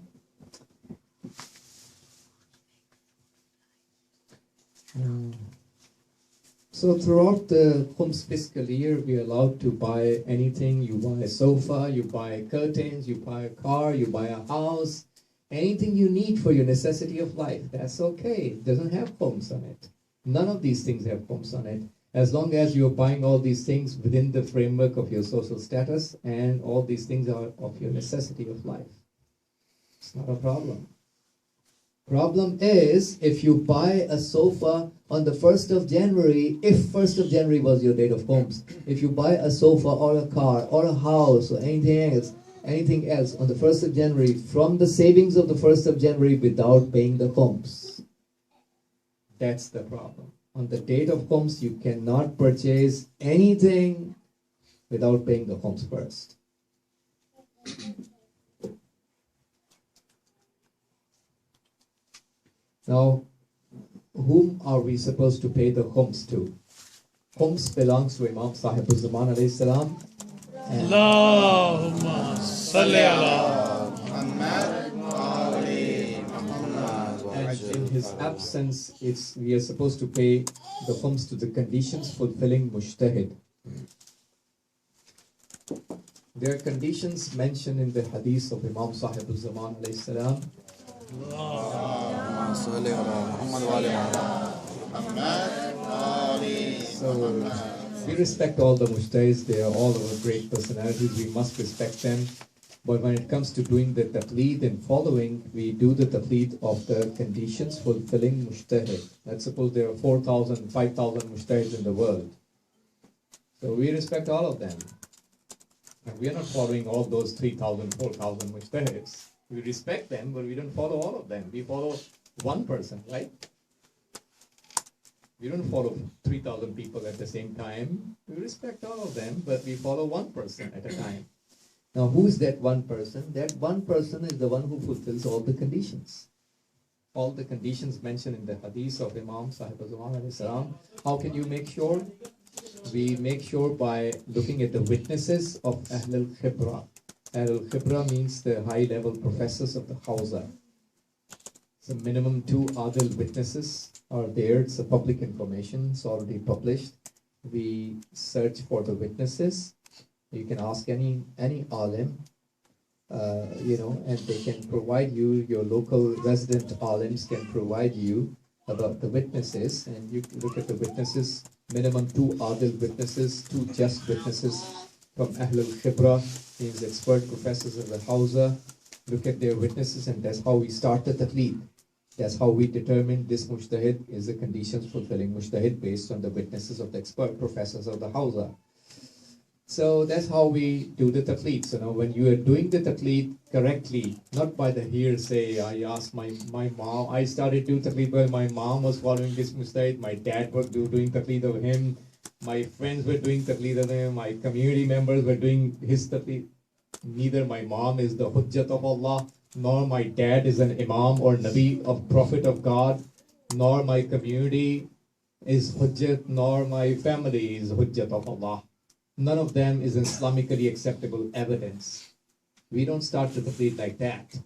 [SPEAKER 1] So throughout the Khums fiscal year, we are allowed to buy anything. You buy a sofa, you buy curtains, you buy a car, you buy a house, anything you need for your necessity of life. That's okay. It doesn't have Khums on it. None of these things have Khums on it. As long as you're buying all these things within the framework of your social status, and all these things are of your necessity of life. It's not a problem. Problem is, if you buy a sofa on the 1st of January, if 1st of January was your date of Khums, if you buy a sofa or a car or a house or anything else on the 1st of January from the savings of the 1st of January without paying the Khums, that's the problem. On the date of Khums, you cannot purchase anything without paying the Khums first. Now, whom are we supposed to pay the khums to? Khums belongs to Imam Sahibul Zaman alayhi salam.
[SPEAKER 4] Allahumma salli ala
[SPEAKER 1] And in his absence, we are supposed to pay the khums to the conditions fulfilling mujtahid. There are conditions mentioned in the hadith of Imam Sahibul Zaman alayhi salam. So we respect all the mujtahids. They are all of great personalities. We must respect them. But when it comes to doing the taqleed and following, we do the taqleed of the conditions fulfilling mujtahid. Let's suppose there are 4,000, 5,000 mujtahids in the world. So we respect all of them. And we are not following all those 3,000, 4,000 mujtahids. We respect them, but we don't follow all of them. We follow one person, right? We don't follow 3,000 people at the same time. We respect all of them, but we follow one person at a time. Now, who is that one person? That one person is the one who fulfills all the conditions. All the conditions mentioned in the hadith of Imam Sahib al-Zaman alayhi salam. How can you make sure? We make sure by looking at the witnesses of Ahl al-Khibra. Ahl al-Khibra means the high-level professors of the Hausa. So minimum 2 adil witnesses are there. It's a public information. It's already published. We search for the witnesses. You can ask any alim, and they can provide you, your local resident alims can provide you about the witnesses, and you look at the witnesses, minimum 2 adil witnesses, 2 just witnesses from Ahl al-Khibra, means expert professors of the Hausa. Look at their witnesses, and that's how we start the taqleed. That's how we determine this mujtahid is the conditions fulfilling mujtahid based on the witnesses of the expert professors of the Hausa. So that's how we do the taqleed. So now when you are doing the taqleed correctly, not by the hearsay, I asked my mom, I started doing taqleed while my mom was following this mujtahid, my dad was doing taqleed of him, my friends were doing taqleed of him, my community members were doing his taqleed. Neither my mom is the Hujjat of Allah, nor my dad is an Imam or Nabi of Prophet of God. nor my community is Hujjat, nor my family is Hujjat of Allah. None of them is Islamically acceptable evidence. We don't start the tafleed like that.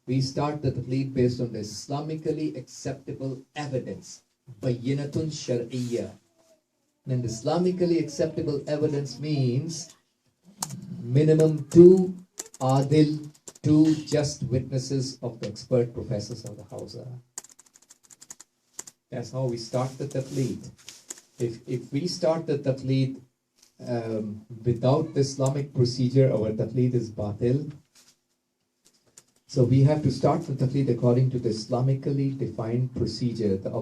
[SPEAKER 1] We start the tafleed based on the Islamically acceptable evidence. Bayyinatun shar'iyya. And Islamically acceptable evidence means minimum 2 adil, 2 just witnesses of the expert professors of the Hausa. That's how we start the tafleed. If we start the tafleed without the Islamic procedure, our tafleed is batil. So we have to start the tafleed according to the Islamically defined procedure. That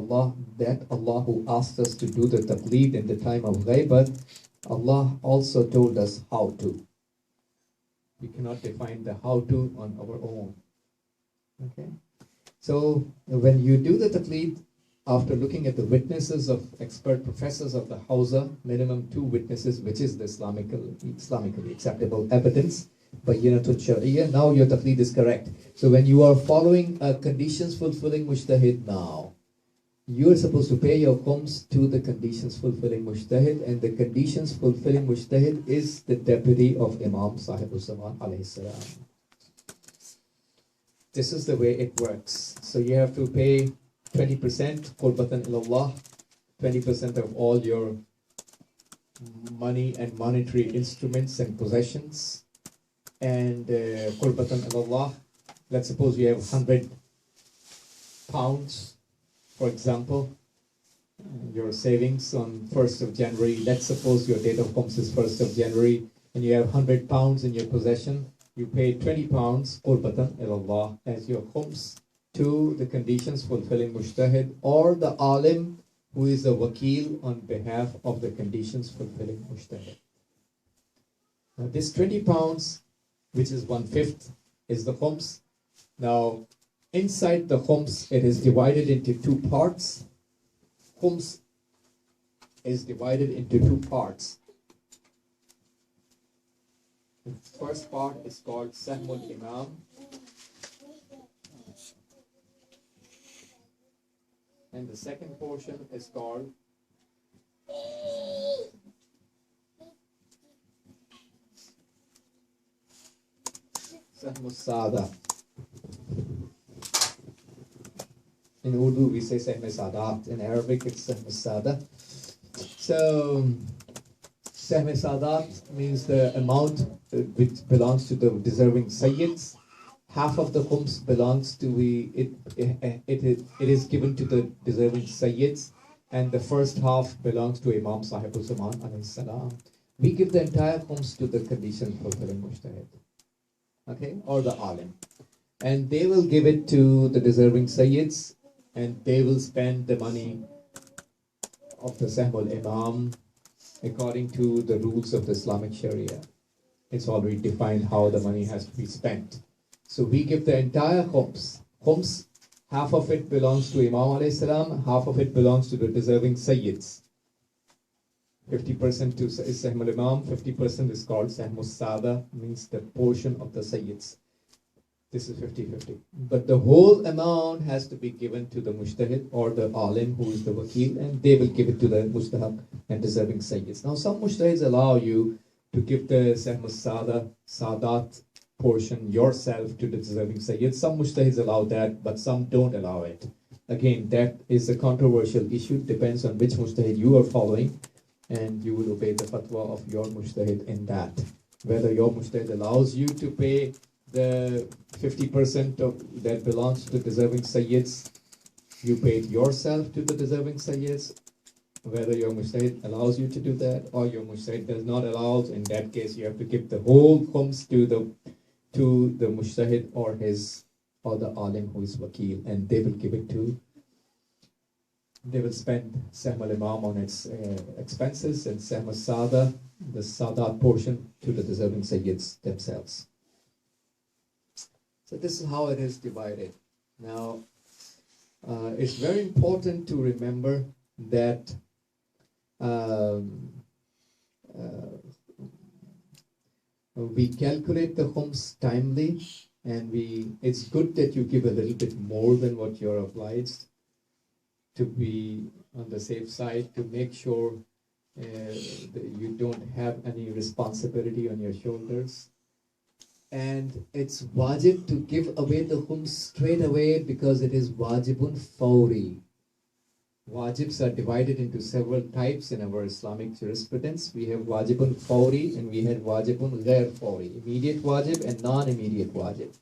[SPEAKER 1] Allah who asked us to do the tafleed in the time of ghaibat, Allah also told us how to. We cannot define the how to on our own. Okay? So when you do the tafleed, after looking at the witnesses of expert professors of the Hausa, minimum 2 witnesses, which is the Islamically acceptable evidence, Bayyinatul Shari'ah, now your tafleed is correct. So when you are following a conditions fulfilling mujtahid now, you are supposed to pay your khums to the conditions fulfilling mujtahid, and the conditions fulfilling mujtahid is the deputy of Imam Sahibul Zaman alayhi salam. This is the way it works. So you have to pay 20% qurbatan ilallah, 20% of all your money and monetary instruments and possessions, and qurbatan ilallah. Let's suppose you have 100 pounds, for example, your savings on 1st of January. Let's suppose your date of khums is 1st of January, and you have 100 pounds in your possession. You pay 20 pounds qurbatan ilallah as your khums to the conditions fulfilling mujtahid, or the alim who is a wakil on behalf of the conditions fulfilling mujtahid. Now this 20 pounds, which is 1/5, is the khums. Now inside the khums, it is divided into 2 parts. Khums is divided into 2 parts. The first part is called Sahmul Imam. And the second portion is called Sahmus Sada. In Urdu we say Sahmus Sadat. In Arabic it's Sahmus Sada. So Sahmus Sadat means the amount which belongs to the deserving Sayyids. Half of the khums belongs to it is given to the deserving Sayyids, and the first half belongs to Imam Sahibul Zaman alayhi salam. We give the entire khums to the condition fulfilling mujtahid, okay, or the alim, and they will give it to the deserving Sayyids, and they will spend the money of the Sahmul Imam according to the rules of the Islamic Sharia. It's already defined how the money has to be spent. So we give the entire khums. Khums, half of it belongs to Imam alayhi salam, half of it belongs to the deserving Sayyids. 50% to is Sahmul Imam, 50% is called Sahmus Sada, means the portion of the Sayyids. This is 50-50. But the whole amount has to be given to the mujtahid or the alim who is the wakil, and they will give it to the mustahab and deserving Sayyids. Now some mujtahids allow you to give the Sahmus Sada, Sadat portion yourself to the deserving Sayyid. Some mujtahids allow that, but some don't allow it. Again, that is a controversial issue. Depends on which mujtahid you are following, and you will obey the fatwa of your mujtahid in that. Whether your mujtahid allows you to pay the 50% of that belongs to the deserving Sayyids, you pay it yourself to the deserving Sayyids. Whether your mujtahid allows you to do that, or your mujtahid does not allow, in that case you have to give the whole khums to the mujtahid or the alim who is wakil, and they will give it to, they will spend Sahmul Imam on its expenses, and Sahmul Sada, the Sadat portion, to the deserving Sayyids themselves. So this is how it is divided. Now, it's very important to remember that we calculate the khums timely, and it's good that you give a little bit more than what you're obliged. to be on the safe side, to make sure that you don't have any responsibility on your shoulders. And it's wajib to give away the khums straight away because it is wajibun fawri. Wajibs are divided into several types in our Islamic jurisprudence. We have wajibun fawri and we have wajibun ghair fawri, immediate wajib and non-immediate wajib.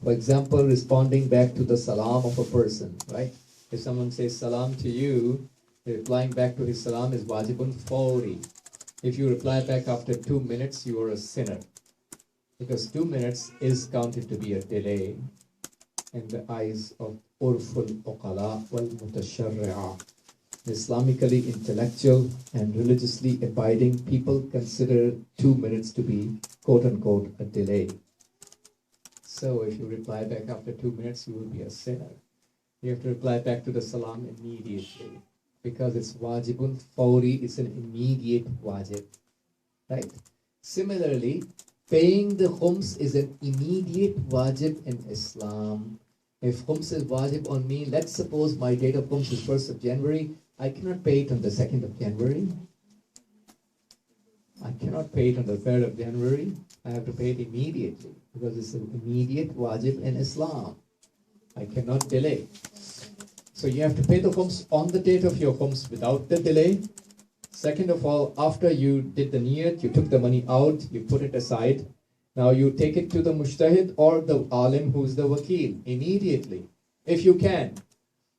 [SPEAKER 1] For example, responding back to the salam of a person, right? If someone says salam to you, replying back to his salam is wajibun fawri. If you reply back after 2 minutes, you are a sinner. Because 2 minutes is counted to be a delay in the eyes of urful uqala wal mutasharri'a. Islamically intellectual and religiously abiding people consider 2 minutes to be quote-unquote a delay. So if you reply back after 2 minutes, you will be a sinner. You have to reply back to the salam immediately because it's wajibun fawri, it's an immediate wajib, right? Similarly, paying the khums is an immediate wajib in Islam. If khums is wajib on me, let's suppose my date of khums is 1st of January, I cannot pay it on the 2nd of January. I cannot pay it on the 3rd of January. I have to pay it immediately because it's an immediate wajib in Islam. I cannot delay. So you have to pay the khums on the date of your khums without the delay. Second of all, after you did the niyat, you took the money out, you put it aside. Now you take it to the mujtahid or the alim who's the wakil immediately, if you can.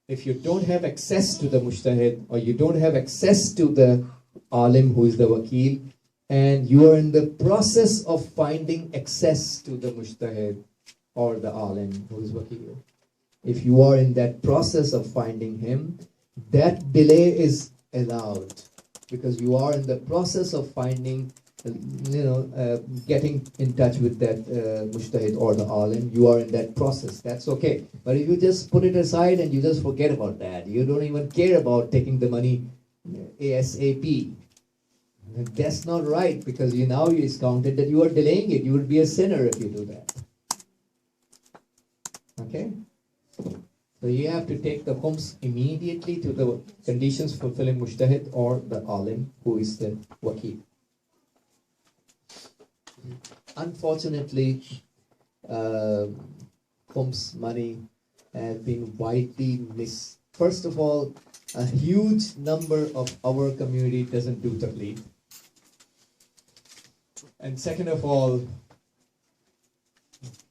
[SPEAKER 1] If you don't have access to the mujtahid or you don't have access to the alim who is the wakil, and you are in the process of finding access to the mujtahid or the alim who is wakil, if you are in that process of finding him, that delay is allowed. Because you are in the process of finding, getting in touch with that mujtahid or the alim, you are in that process. That's okay. But if you just put it aside and you just forget about that, you don't even care about taking the money ASAP, that's not right because now it's counted that you are delaying it. You would be a sinner if you do that. Okay? So you have to take the khums immediately to the conditions fulfilling mujtahid or the alim who is the wakil. Unfortunately, khums money has been widely missed. First of all, a huge number of our community doesn't do tabligh. And second of all,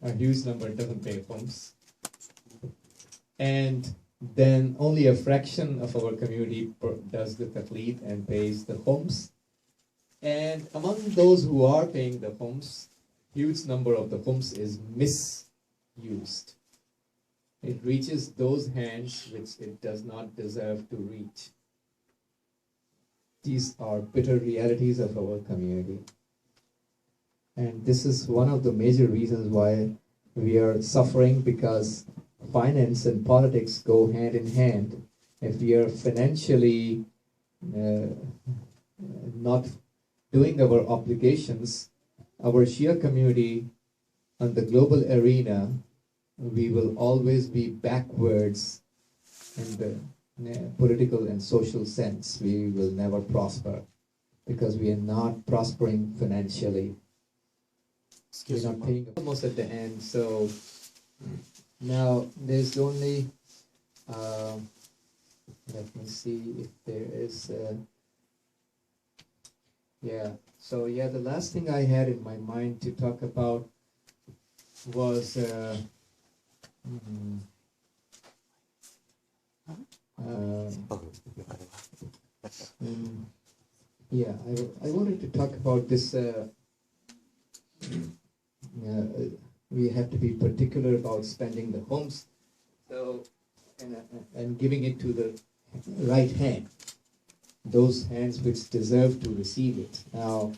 [SPEAKER 1] a huge number doesn't pay khums. And then only a fraction of our community does the taqleed and pays the khums. And among those who are paying the khums, huge number of the khums is misused. It reaches those hands which it does not deserve to reach. These are bitter realities of our community. And this is one of the major reasons why we are suffering, because finance and politics go hand in hand. If we are financially not doing our obligations, our Shia community on the global arena, we will always be backwards in the political and social sense. We will never prosper because we are not prospering financially. We're not paying almost at the end. So now there's only, let me see if there is, the last thing I had in my mind to talk about was, I wanted to talk about this, we have to be particular about spending the khums, so and giving it to the right hand, those hands which deserve to receive it. Now,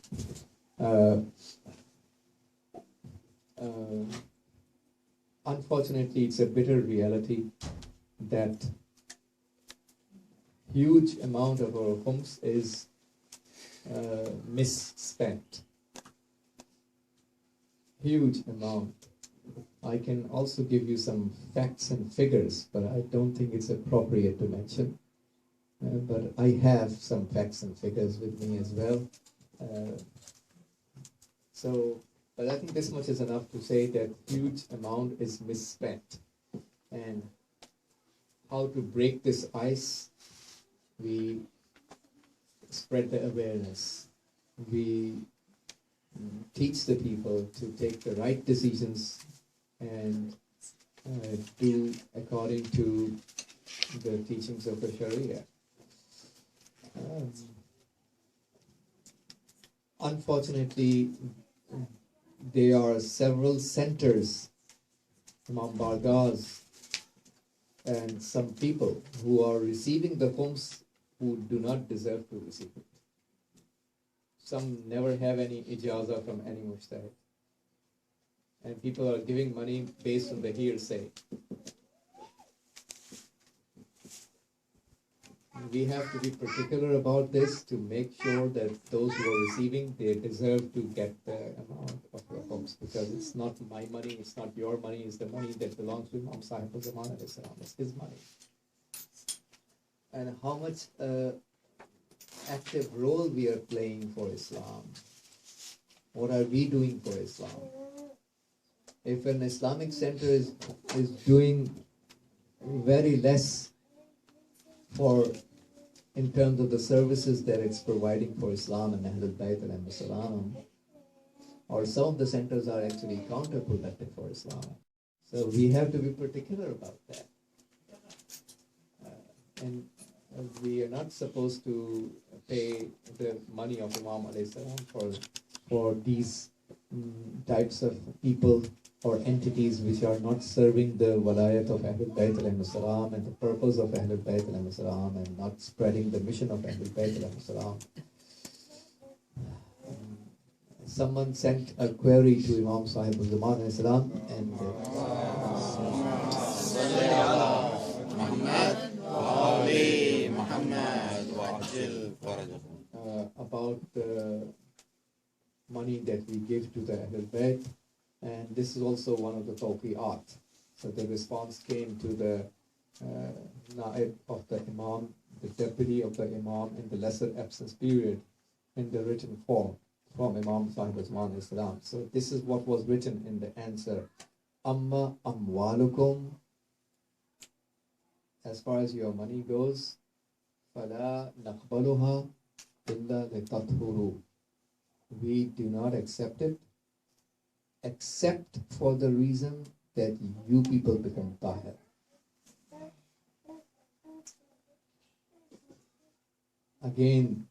[SPEAKER 1] unfortunately, it's a bitter reality that huge amount of our khums is misspent. Huge amount. I can also give you some facts and figures, but I don't think it's appropriate to mention. but I have some facts and figures with me as well. But I think this much is enough to say that huge amount is misspent. And how to break this ice, we spread the awareness. We teach the people to take the right decisions and do according to the teachings of the Sharia. Unfortunately, there are several centers, Imam Bargahs, and some people who are receiving the Khums who do not deserve to receive it. Some never have any ijazah from any mujtahid. And people are giving money based on the hearsay. We have to be particular about this to make sure that those who are receiving, they deserve to get the amount of the Khums, because it's not my money, it's not your money, it's the money that belongs to Imam Sahib al-Zaman alayhi salam. It's his money. And how much active role we are playing for Islam. What are we doing for Islam? If an Islamic center is doing very less in terms of the services that it's providing for Islam and Ahlul Bayt alayhi salam, or some of the centers are actually counterproductive for Islam. So we have to be particular about that. And we are not supposed to pay the money of Imam alayhi salam for these types of people or entities which are not serving the walayat of Ahlul Bayt alayhi salam and the purpose of Ahlul Bayt alayhi salam, and not spreading the mission of Ahlul Bayt alayhi salam. Someone sent a query to Imam Sahib al-Zaman alayhi salam and about the money that we give to the Ahlul Bayt, and this is also one of the tawqi'at. So the response came to the Naib of the Imam, the deputy of the Imam in the lesser absence period, in the written form from Imam Sahib Azman Islam. So this is what was written in the answer. Amma amwalukum, as far as your money goes, fala naqbaluha illa litathuru. We do not accept it except for the reason that you people become tahir. Again,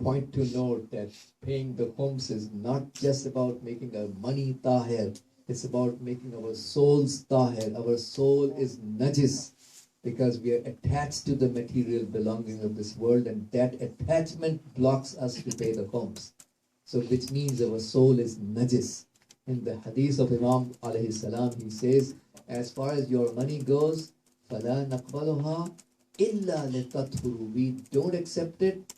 [SPEAKER 1] point to note that paying the Khums is not just about making our money tahir, it's about making our souls tahir. Our soul is najis because we are attached to the material belongings of this world, and that attachment blocks us to pay the Khums. So which means our soul is najis. In the hadith of Imam alayhi salam, he says, as far as your money goes, فَلَا نَقْبَلُهَا إِلَّا لِتَطْهُرُوا. We don't accept it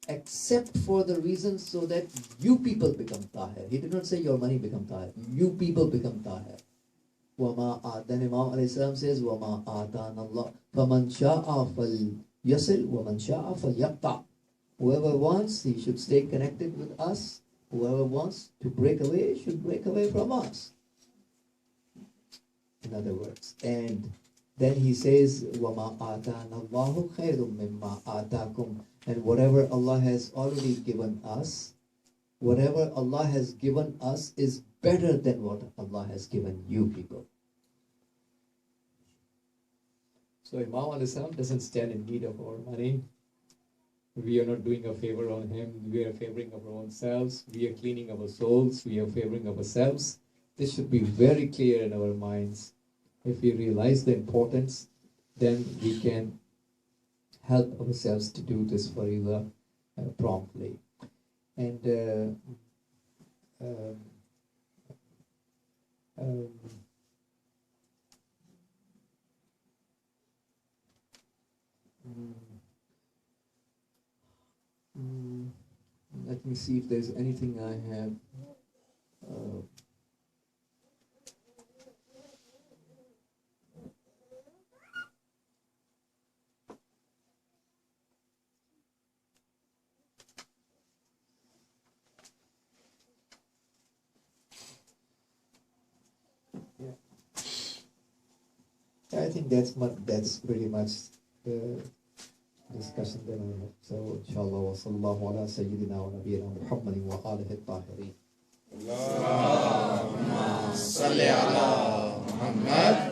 [SPEAKER 1] except for the reason so that you people become tahir. He did not say your money become tahir. You people become tahir. Then Imam alayhi salam says, وَمَا آتَانَ اللَّهُ فَمَنْ شَاءَ فَلْيَصِلْ وَمَنْ شَاءَ فَلْيَقْطَعْ. Whoever wants, he should stay connected with us. Whoever wants to break away should break away from us. In other words, and then he says, وَمَا آتَانَ اللَّهُ خَيْرٌ مِمَّا آتَاكُمْ. And whatever Allah has already given us, whatever Allah has given us is better than what Allah has given you people. So Imam alayhi salam doesn't stand in need of our money. We are not doing a favor on him. We are favoring our own selves. We are cleaning our souls. We are favoring ourselves. This should be very clear in our minds. If we realize the importance, then we can help ourselves to do this faridah promptly. And let me see if there's anything I have. I think that's pretty much the discussion that I have. So, inshallah, wa sallallahu ala sayyidina wa nabiyyina Muhammadin wa alihi at-tahirin.
[SPEAKER 4] Allahumma salli ala Muhammad